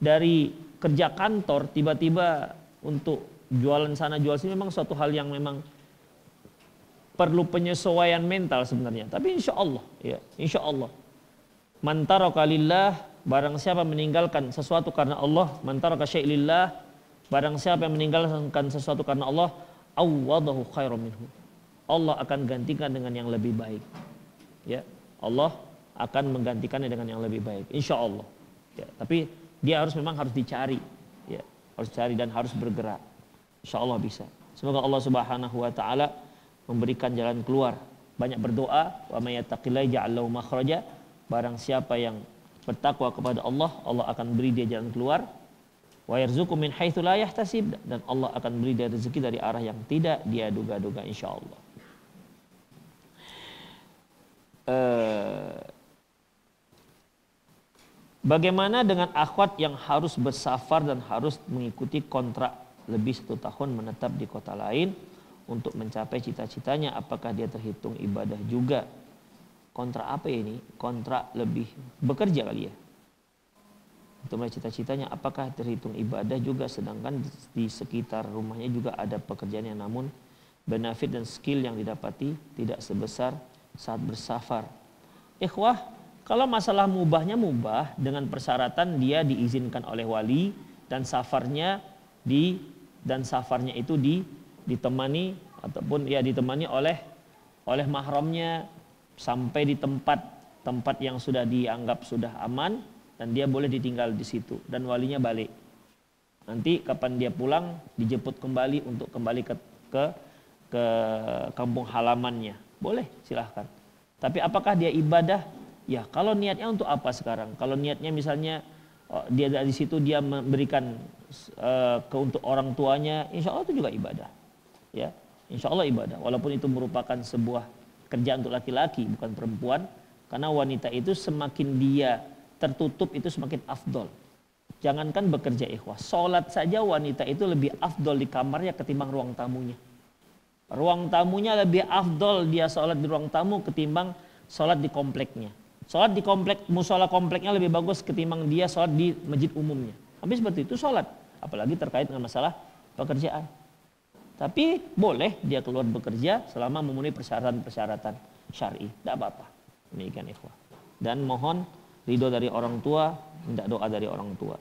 dari kerja kantor tiba-tiba untuk jualan sana jual sini memang suatu hal yang memang perlu penyesuaian mental sebenarnya. Tapi insya Allah, ya insya Allah. Man taraka lillah, barang siapa meninggalkan sesuatu karena Allah, man taraka syai' lillah, barang siapa yang meninggalkan sesuatu karena Allah, awwadahu khairum minhu. Allah akan gantikan dengan yang lebih baik. Ya, Allah akan menggantikannya dengan yang lebih baik, insya Allah. Ya, tapi dia memang harus dicari, ya, harus cari dan harus bergerak. Insya Allah bisa. Semoga Allah Subhanahu Wa Taala memberikan jalan keluar. Banyak berdoa. Wa may yattaqillaha yaj'al lahu makhraja. Barang siapa yang bertakwa kepada Allah, Allah akan beri dia jalan keluar. Wa yarzuqhu min haitsu la yahtasib, dan Allah akan beri dia rezeki dari arah yang tidak dia duga-duga, insya Allah. Bagaimana dengan akhwat yang harus bersafar dan harus mengikuti kontrak lebih 1 tahun menetap di kota lain untuk mencapai cita-citanya? Apakah dia terhitung ibadah juga? Kontrak apa ya ini? Kontrak lebih bekerja kali ya? Untuk mencapai cita-citanya, apakah terhitung ibadah juga? Sedangkan di sekitar rumahnya juga ada pekerjaan yang namun benefit dan skill yang didapati tidak sebesar saat bersafar. Ikhwah, kalau masalah mubahnya mubah dengan persyaratan dia diizinkan oleh wali dan safarnya itu ditemani ataupun ya ditemani oleh mahramnya sampai di tempat yang sudah dianggap sudah aman dan dia boleh ditinggal di situ dan walinya balik. Nanti kapan dia pulang dijemput kembali untuk kembali ke kampung halamannya. Boleh, silahkan. Tapi apakah dia ibadah? Ya, kalau niatnya untuk apa sekarang? Kalau niatnya misalnya dia dari situ dia memberikan untuk orang tuanya, insya Allah itu juga ibadah. Ya, insya Allah ibadah. Walaupun itu merupakan sebuah kerjaan untuk laki-laki, bukan perempuan. Karena wanita itu semakin dia tertutup itu semakin afdol. Jangankan bekerja ikhwah, sholat saja wanita itu lebih afdol di kamarnya ketimbang ruang tamunya. Ruang tamunya lebih afdol dia sholat di ruang tamu ketimbang sholat di kompleknya. Sholat di komplek, musola kompleknya lebih bagus ketimbang dia sholat di masjid umumnya. Habis seperti itu sholat, apalagi terkait dengan masalah pekerjaan. Tapi boleh dia keluar bekerja selama memenuhi persyaratan-persyaratan syar'i, tidak apa-apa. Demikian ikhwah. Dan mohon ridho dari orang tua, minta doa dari orang tua.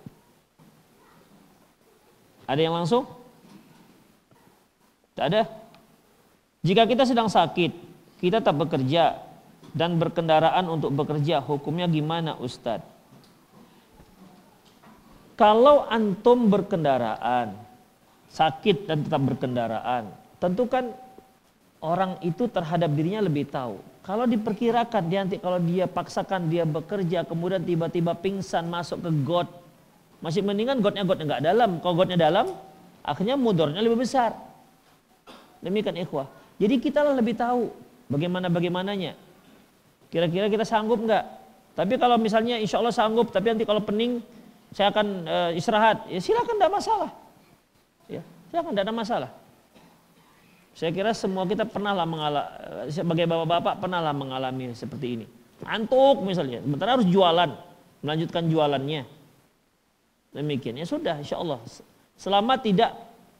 Ada yang langsung? Tak ada? Jika kita sedang sakit, kita tak bekerja dan berkendaraan untuk bekerja, hukumnya gimana Ustadz? Kalau antum berkendaraan, sakit dan tetap berkendaraan, tentu kan orang itu terhadap dirinya lebih tahu. Kalau diperkirakan dia nanti kalau dia paksakan dia bekerja kemudian tiba-tiba pingsan masuk ke got, masih mendingan gotnya nggak dalam. Kalau gotnya dalam, akhirnya mudornya lebih besar. Demikian ikhwah. Jadi kita lebih tahu bagaimananya. Kira-kira kita sanggup nggak? Tapi kalau misalnya insya Allah sanggup, tapi nanti kalau pening saya akan istirahat, ya silakan, tidak masalah. Ya, silakan, tidak ada masalah. Saya kira semua kita pernah lah mengalami, sebagai bapak-bapak pernah lah mengalami seperti ini. Antuk misalnya, sementara harus jualan, melanjutkan jualannya. Demikian, ya sudah, insya Allah. Selama tidak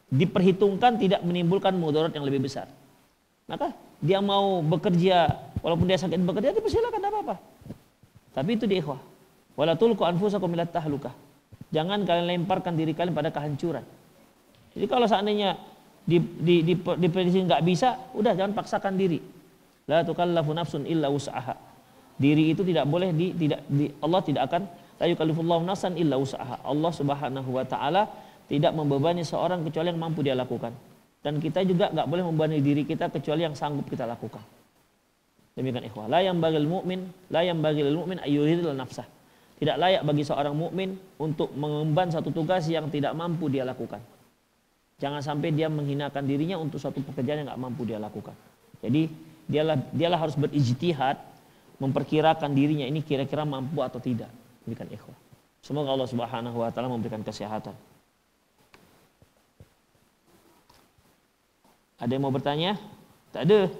diperhitungkan, tidak menimbulkan mudarat yang lebih besar. Maka dia mau bekerja, walaupun dia sakit bekerja, dipersilakan, tidak apa-apa. Tapi itu di ikhwah. Wala tulqu anfusakum ila tahlukah. Jangan kalian lemparkan diri kalian pada kehancuran. Jadi kalau seandainya di prediksi nggak bisa, udah jangan paksakan diri. La tukallafu nafsun illa wus'aha. Diri itu tidak boleh Allah tidak akan la yukallifullahu nafsan illa wus'aha. Allah Subhanahu wa taala tidak membebani seorang kecuali yang mampu dia lakukan. Dan kita juga nggak boleh membebani diri kita kecuali yang sanggup kita lakukan. Demikian ikhwah. La yanbaghil mu'min ayyuhidil nafsah. Tidak layak bagi seorang mukmin untuk mengemban satu tugas yang tidak mampu dia lakukan. Jangan sampai dia menghinakan dirinya untuk suatu pekerjaan yang nggak mampu dia lakukan. Jadi dialah harus berijtihad, memperkirakan dirinya ini kira-kira mampu atau tidak. Demikian ikhwah. Semoga Allah Subhanahu wa taala memberikan kesehatan. Ada yang mau bertanya? Tak ada.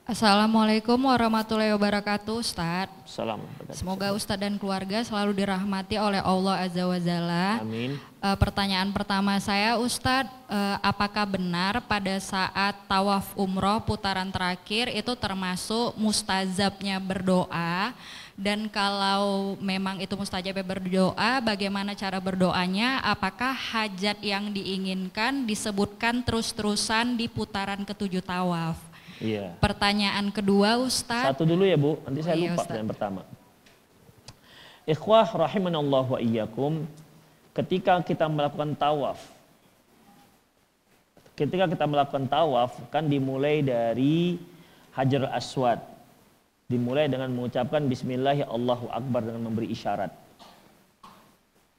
Assalamualaikum warahmatullahi wabarakatuh, Ustadz. Assalamualaikum. Semoga Ustadz dan keluarga selalu dirahmati oleh Allah Azza wa Jalla. Amin. Pertanyaan pertama saya, Ustadz, apakah benar pada saat tawaf umroh putaran terakhir itu termasuk mustajabnya berdoa? Dan kalau memang itu mustajabnya berdoa, bagaimana cara berdoanya? Apakah hajat yang diinginkan disebutkan terus-terusan di putaran ketujuh tawaf? Iya. Pertanyaan kedua, Ustadz. Satu dulu ya Bu, nanti saya Iya, lupa Ustadz. yang pertama. Ikhwah rahimanallahu wa iyyakum, ketika kita melakukan tawaf, kan dimulai dari Hajar Aswad. Dimulai dengan mengucapkan bismillah Allahu akbar dengan memberi isyarat.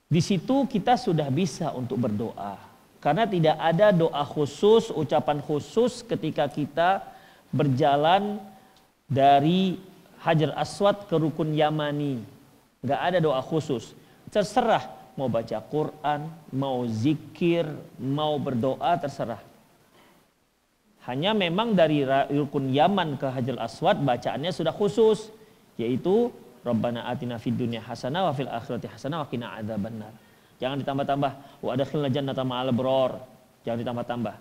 Di situ kita sudah bisa untuk berdoa. Karena tidak ada doa khusus, ucapan khusus ketika kita berjalan dari Hajar Aswad ke Rukun Yamani. Nggak ada doa khusus. Terserah mau baca Quran, mau zikir, mau berdoa, terserah. Hanya memang dari Rukun Yaman ke Hajar Aswad bacaannya sudah khusus, yaitu Rabbana atina fid dunya hasanah wa fil akhirati hasanah wa qina adzabannar. Jangan ditambah-tambah wa adkhilna jannata ma'al abrar. Jangan ditambah-tambah.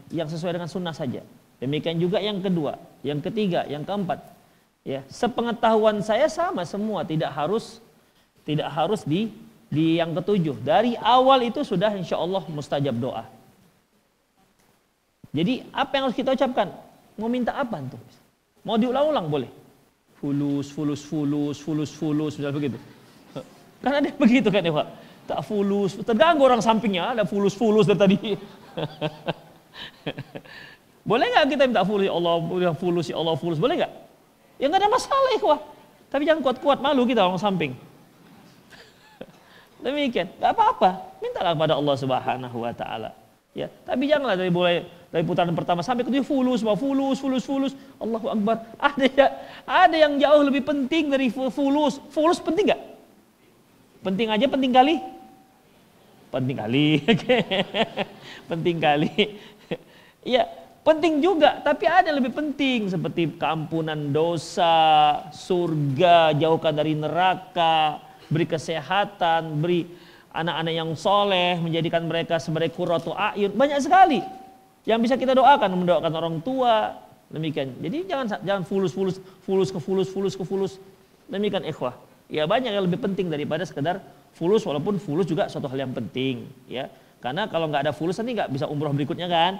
Yang sesuai dengan sunnah saja. Demikian juga yang kedua, yang ketiga, yang keempat. Ya, sepengetahuan saya sama semua, tidak harus di yang ketujuh. Dari awal itu sudah insya Allah mustajab doa. Jadi apa yang harus kita ucapkan? Mau minta apa tuh? Mau diulang-ulang boleh. Fulus, misalnya begitu. Kan ada begitu kan ya Pak? Tak fulus, terganggu orang sampingnya, ada fulus dari tadi. Boleh nggak kita minta fulus ya Allah fulus, boleh nggak? Ya nggak ada masalah ikhwah. Tapi jangan kuat-kuat, malu kita orang samping. Demikian, nggak apa-apa. Mintalah kepada Allah Subhanahu wa taala. Ya, tapi janganlah dari putaran pertama sampai ke fulus. Allahu Akbar. Ada yang jauh lebih penting dari fulus. Fulus penting nggak? Penting aja, penting kali. penting kali. Penting kali. Ya, penting juga, tapi ada yang lebih penting seperti keampunan dosa, surga, jauhkan dari neraka, beri kesehatan, beri anak-anak yang soleh, menjadikan mereka sebagai qurratu a'yun. Banyak sekali yang bisa kita doakan, mendoakan orang tua, demikian. Jadi jangan fulus ke fulus. Demikian ikhwah. Ya banyak yang lebih penting daripada sekedar fulus, walaupun fulus juga suatu hal yang penting, ya. Karena kalau nggak ada fulus nanti nggak bisa umroh berikutnya kan.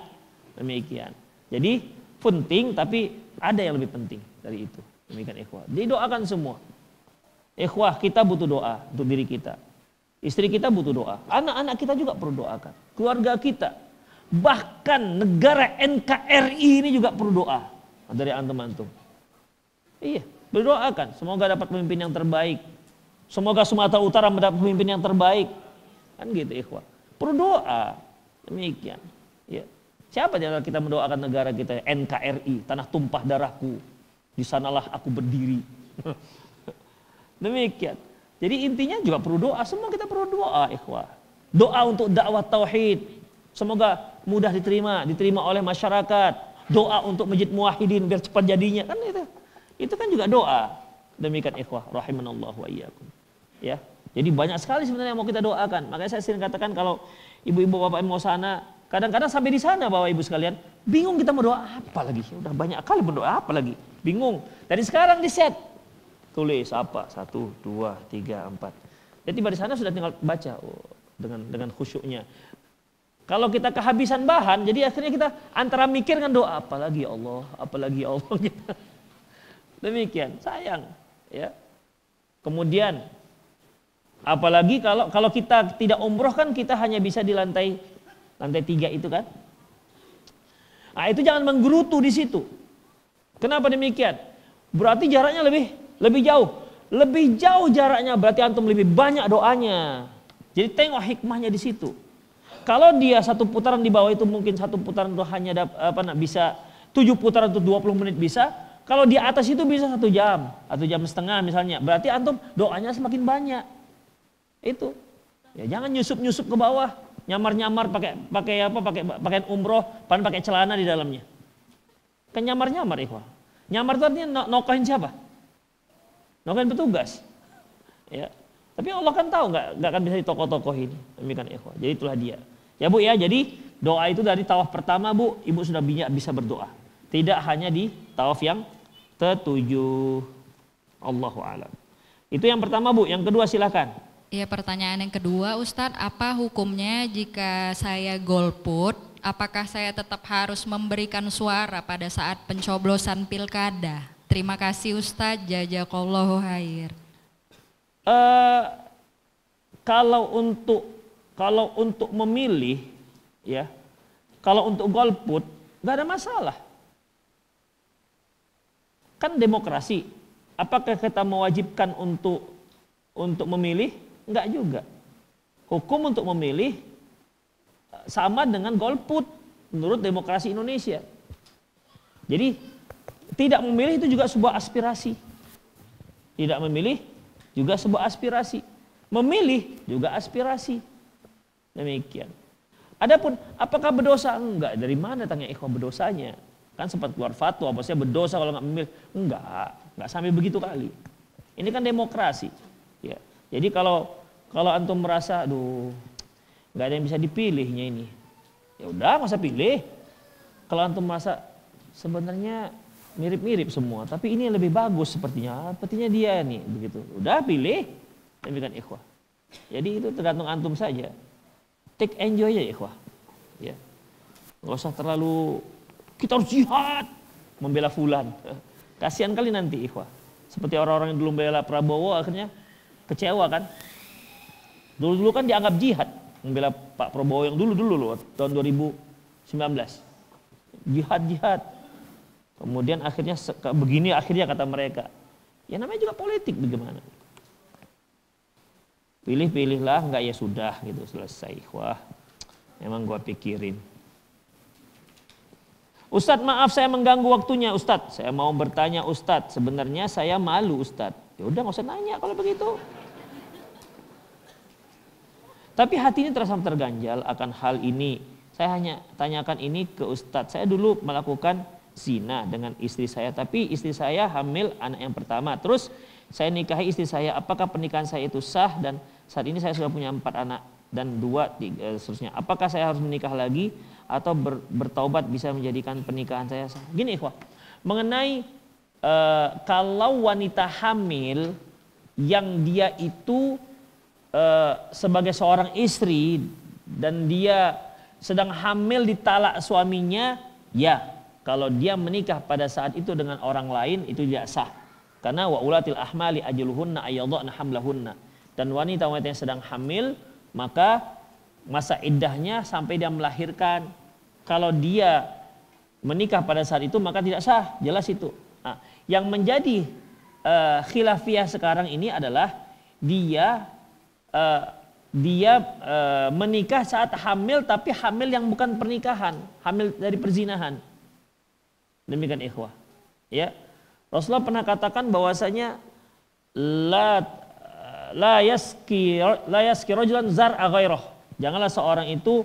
Demikian. Jadi penting, tapi ada yang lebih penting dari itu. Demikian ikhwah. Jadi doakan semua. Ikhwah, kita butuh doa untuk diri kita. Istri kita butuh doa. Anak-anak kita juga perlu doakan. Keluarga kita. Bahkan negara NKRI ini juga perlu doa dari antum-antum. Iya, berdoakan. Semoga dapat pemimpin yang terbaik. Semoga Sumatera Utara mendapat pemimpin yang terbaik. Kan gitu ikhwah. Perlu doa. Demikian. Ya. Siapa yang kita mendoakan negara kita? NKRI, tanah tumpah darahku. Di sanalah aku berdiri. Demikian. Jadi intinya juga perlu doa. Semua kita perlu doa ikhwah. Doa untuk dakwah tauhid. Semoga mudah diterima oleh masyarakat. Doa untuk masjid muwahhidin biar cepat jadinya. Kan itu. Itu kan juga doa. Demikian ikhwah rahimanallahu wa iyyakum. Ya. Jadi banyak sekali sebenarnya yang mau kita doakan. Makanya saya sering katakan kalau ibu-ibu bapak mau sana, kadang-kadang sampai di sana Bapak Ibu sekalian, bingung kita mau doa apa lagi. Udah banyak kali berdoa apa lagi. Bingung. Dari sekarang di set. Tulis apa? 1, 2, 3, 4. Jadi tiba di sana sudah tinggal baca dengan khusyuknya. Kalau kita kehabisan bahan, jadi akhirnya kita antara mikir dengan doa apalagi ya Allah, apalagi ya Allah gitu. Demikian, sayang, ya. Kemudian apalagi kalau kita tidak umroh kan kita hanya bisa di lantai 3 itu kan. Nah, itu jangan menggerutu di situ. Kenapa demikian? Berarti jaraknya lebih jauh. Lebih jauh jaraknya berarti antum lebih banyak doanya. Jadi tengok hikmahnya di situ. Kalau dia satu putaran di bawah itu mungkin satu putaran itu hanya bisa 7 putaran untuk 20 menit bisa. Kalau di atas itu bisa 1 jam, 1 jam setengah misalnya. Berarti antum doanya semakin banyak. Itu. Ya jangan nyusup ke bawah, nyamar pakai pakaian umroh, pakai celana di dalamnya. Kan nyamar ikhwah. Nyamar itu artinya nokahin siapa? Nokahin petugas. Ya. Tapi Allah kan tahu nggak akan bisa ditokoh-tokohin. Demikian ikhwah. Jadi itulah dia. Ya Bu ya, jadi doa itu dari tawaf pertama Bu, Ibu sudah bisa berdoa. Tidak hanya di tawaf yang ke-7. Allahu a'lam. Itu yang pertama Bu, yang kedua silakan. Iya, pertanyaan yang kedua Ustadz, apa hukumnya jika saya golput, apakah saya tetap harus memberikan suara pada saat pencoblosan pilkada? Terima kasih Ustadz, jazakallahu khair. Kalau untuk memilih, ya, kalau untuk golput nggak ada masalah. Kan demokrasi. Apakah kita mewajibkan untuk memilih? Enggak juga. Hukum untuk memilih sama dengan golput menurut demokrasi Indonesia. Jadi tidak memilih itu juga sebuah aspirasi. Tidak memilih juga sebuah aspirasi. Memilih juga aspirasi. Demikian. Adapun apakah berdosa? Enggak. Dari mana tanya ikhwan berdosanya? Kan sempat keluar fatwa bahwasanya berdosa kalau nggak memilih. Enggak sampai begitu kali. Ini kan demokrasi. Ya. Jadi kalau antum merasa, aduh, nggak ada yang bisa dipilihnya ini, ya udah nggak usah pilih. Kalau antum merasa sebenarnya mirip-mirip semua, tapi ini yang lebih bagus sepertinya dia nih, begitu, udah pilih. Demikian ikhwah. Jadi itu tergantung antum saja. Take enjoy aja ikhwah. Ya, nggak usah terlalu kita harus jihad membela fulan. Kasihan kali nanti ikhwah. Seperti orang-orang yang dulu membela Prabowo akhirnya kecewa kan. Dulu kan dianggap jihad membela Pak Prabowo yang dulu loh tahun 2019. Jihad. Kemudian akhirnya begini kata mereka. Ya namanya juga politik bagaimana. Pilih-pilihlah enggak ya sudah gitu selesai. Wah. Memang gua pikirin. Ustadz maaf saya mengganggu waktunya Ustadz. Saya mau bertanya Ustadz. Sebenarnya saya malu Ustadz. Ya udah nggak usah nanya kalau begitu. Tapi hati ini terasa terganjal akan hal ini. Saya hanya tanyakan ini ke Ustadz. Saya dulu melakukan zina dengan istri saya, tapi istri saya hamil anak yang pertama. Terus saya nikahi istri saya, apakah pernikahan saya itu sah? Dan saat ini saya sudah punya 4 anak dan 2, 3, seterusnya. Apakah saya harus menikah lagi atau bertaubat bisa menjadikan pernikahan saya sah? Gini ikhwah, mengenai kalau wanita hamil yang dia itu sebagai seorang istri dan dia sedang hamil ditalak suaminya, ya kalau dia menikah pada saat itu dengan orang lain itu tidak sah. Karena wa ulatil ahmali ajaluhunna ayyadhna hamlahunna. Dan wanita-wanita yang sedang hamil maka masa iddahnya sampai dia melahirkan. Kalau dia menikah pada saat itu maka tidak sah, jelas itu. Nah, yang menjadi khilafiyah sekarang ini adalah dia menikah saat hamil, tapi hamil yang bukan pernikahan, hamil dari perzinahan. Demikian ikhwah. Ya, Rasulullah pernah katakan bahwasanya la yaski rajulan zar'a ghairah. Janganlah seorang itu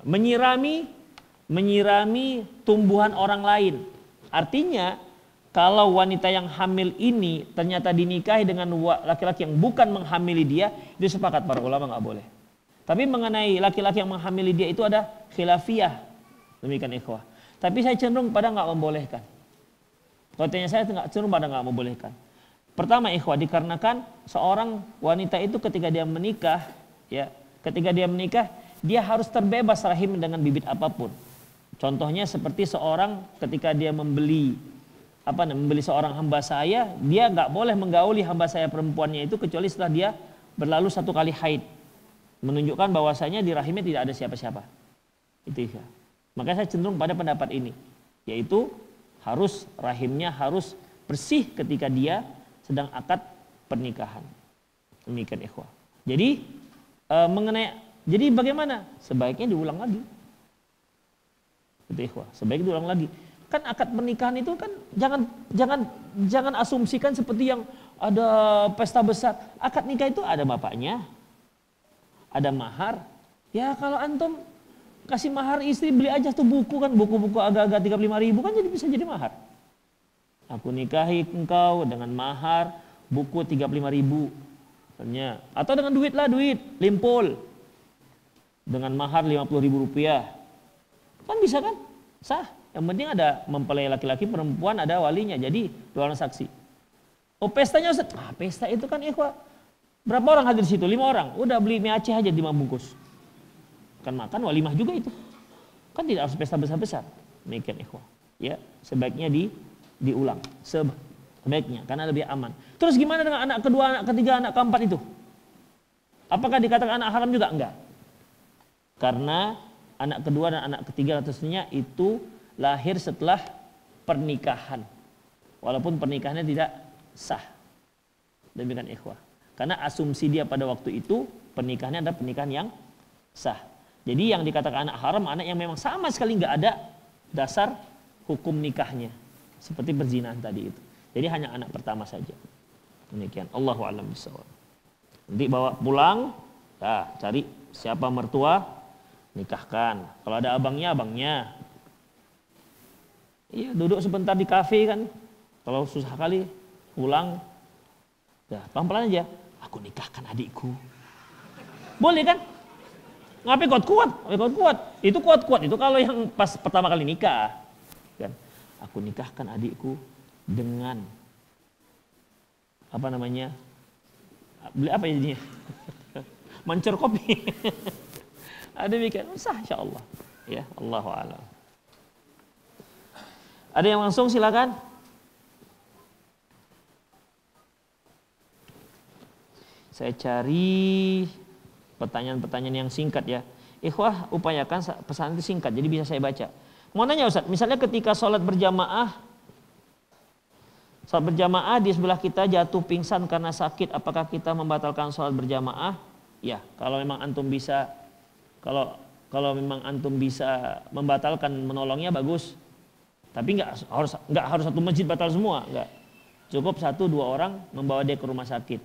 menyirami tumbuhan orang lain. Artinya kalau wanita yang hamil ini ternyata dinikahi dengan laki-laki yang bukan menghamili dia, itu sepakat para ulama nggak boleh. Tapi mengenai laki-laki yang menghamili dia itu ada khilafiyah. Demikian ikhwah. Tapi saya cenderung pada nggak membolehkan. Katanya saya cenderung pada nggak membolehkan. Pertama ikhwah, dikarenakan seorang wanita itu ketika dia menikah, ya, dia harus terbebas rahim dengan bibit apapun. Contohnya seperti seorang ketika dia membeli seorang hamba saya, dia nggak boleh menggauli hamba saya perempuannya itu kecuali setelah dia berlalu 1 kali haid, menunjukkan bahwasanya di rahimnya tidak ada siapa-siapa. Itu ya. Maka saya cenderung pada pendapat ini, yaitu rahimnya harus bersih ketika dia sedang akad pernikahan. Demikian ikhwah. Jadi jadi bagaimana? Sebaiknya diulang lagi. Itu ikhwah, sebaiknya diulang lagi. Kan akad pernikahan itu kan jangan asumsikan seperti yang ada pesta besar. Akad nikah itu ada bapaknya, ada mahar. Ya kalau antum kasih mahar istri, beli aja tuh buku agak-agak 35.000 kan bisa jadi mahar. Aku nikahi engkau dengan mahar buku 35.000. Atau dengan duit limpul. Dengan mahar 50.000 rupiah. Kan bisa kan? Sah. Yang penting ada mempelai laki-laki, perempuan ada walinya. Jadi 2 orang saksi. Oh pestanya Ustaz. Pesta itu kan ikhwah. Berapa orang hadir di situ? 5 orang. Udah beli mie Aceh aja 5 bungkus. Kan makan walimah juga itu. Kan tidak harus pesta besar-besar. Demikian ikhwah. Ya, sebaiknya diulang. Sebaiknya karena lebih aman. Terus gimana dengan anak kedua, anak ketiga, anak keempat itu? Apakah dikatakan anak haram juga? Enggak. Karena anak kedua dan anak ketiga tentunya itu lahir setelah pernikahan. Walaupun pernikahannya tidak sah. Demikian ikhwah. Karena asumsi dia pada waktu itu pernikahannya adalah pernikahan yang sah. Jadi yang dikatakan anak haram, anak yang memang sama sekali nggak ada dasar hukum nikahnya. Seperti berzinahan tadi itu. Jadi hanya anak pertama saja. Demikian. Allahu a'lam bishawab. Nanti bawa pulang, cari siapa mertua, nikahkan. Kalau ada abangnya. Iya, duduk sebentar di kafe kan. Kalau susah kali pulang, pelan-pelan aja. Aku nikahkan adikku. Boleh kan? Ngapain kuat-kuat? Itu kuat-kuat. Itu kalau yang pas pertama kali nikah. Kan? Aku nikahkan adikku dengan beli apa jadinya? Mancur kopi. Ada demikian. Sah insyaallah. Ya, Allahu a'lam. Ada yang langsung silakan. Saya cari pertanyaan-pertanyaan yang singkat ya. Ikhwah, upayakan pesan itu singkat jadi bisa saya baca. Mau nanya Ustaz, misalnya ketika sholat berjamaah di sebelah kita jatuh pingsan karena sakit, apakah kita membatalkan sholat berjamaah? Ya, kalau memang antum bisa membatalkan menolongnya bagus. Tapi nggak harus satu masjid batal semua, nggak. Cukup 1-2 orang membawa dia ke rumah sakit.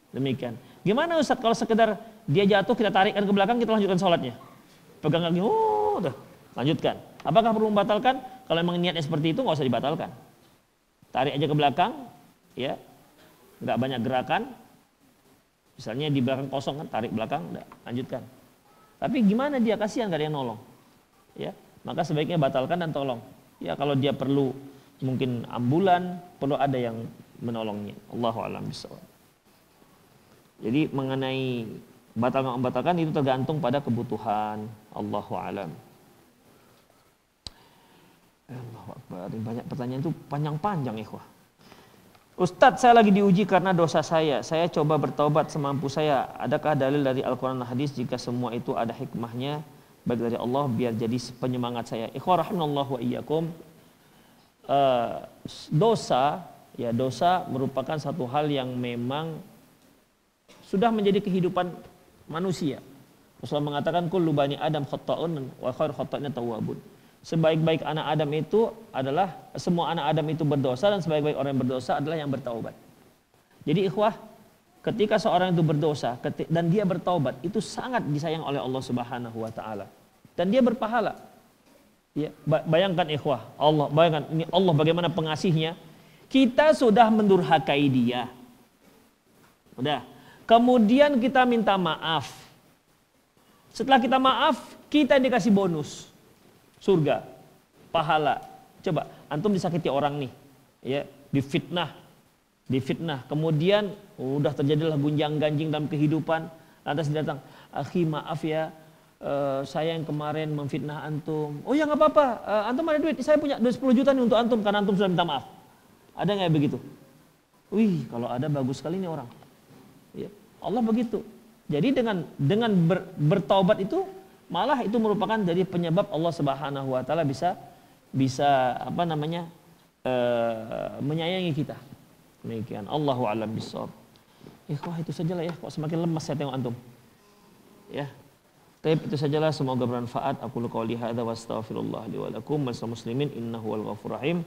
Demikian. Gimana Ustaz kalau sekedar dia jatuh kita tarikkan ke belakang kita lanjutkan sholatnya? Pegang kaki, udah lanjutkan. Apakah perlu membatalkan? Kalau memang niatnya seperti itu nggak usah dibatalkan. Tarik aja ke belakang, ya, nggak banyak gerakan. Misalnya di belakang kosong kan, tarik belakang, udah lanjutkan. Tapi gimana dia, kasihan gak ada yang nolong, ya, maka sebaiknya batalkan dan tolong. Ya kalau dia perlu mungkin ambulan, perlu ada yang menolongnya. Allahu a'lam bishawab. Jadi mengenai batal nggak membatalkan itu tergantung pada kebutuhan. Allahu a'lam. Allahu akbar. Banyak pertanyaan itu panjang-panjang ikhwah. Ustadz, saya lagi diuji karena dosa saya. Saya coba bertaubat semampu saya. Adakah dalil dari Al-Quran dan Hadis jika semua itu ada hikmahnya baik dari Allah biar jadi penyemangat saya? Ikhwah rahimanallahu wa iyyakum. Dosa merupakan satu hal yang memang sudah menjadi kehidupan manusia. Rasulullah mengatakan kullu bani Adam khata'un wa khairu khata'ina tawwabun. Sebaik-baik anak Adam itu adalah semua anak Adam itu berdosa dan sebaik-baik orang yang berdosa adalah yang bertaubat. Jadi ikhwah, ketika seorang itu berdosa dan dia bertaubat itu sangat disayang oleh Allah Subhanahu wa taala dan dia berpahala. Ya, bayangkan ikhwah, bayangkan ini Allah bagaimana pengasihnya. Kita sudah mendurhakai dia. Udah. Kemudian kita minta maaf. Setelah kita maaf, kita dikasih bonus. Surga, pahala. Coba, antum disakiti orang nih, ya, difitnah. Kemudian udah terjadilah gunjang-ganjing dalam kehidupan. Lantas dia datang, akhi maaf ya, saya yang kemarin memfitnah antum. Oh ya nggak apa-apa, antum ada duit, saya punya 10 juta nih untuk antum karena antum sudah minta maaf. Ada nggak begitu? Wih, kalau ada bagus sekali nih orang. Ya, Allah begitu. Jadi dengan bertaubat itu malah itu merupakan dari penyebab Allah Subhanahu wa taala bisa menyayangi kita. Demikian. Allahu a'lam bishawab. Ikhwah itu sajalah ya, kok semakin lemas saya tengok antum. Ya. Baik, itu sajalah, semoga bermanfaat. Aku qouli hadza wa astaghfirullah li wa lakum wa muslimin innahu wal ghafurur rahim.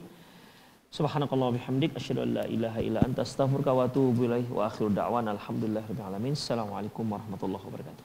Subhanakallah wa bihamdik asyhadu an la ilaha illa anta astaghfiruka wa atubu ilaik wa akhiru da'wana alhamdulillahirabbil alamin. Assalamualaikum warahmatullahi wabarakatuh.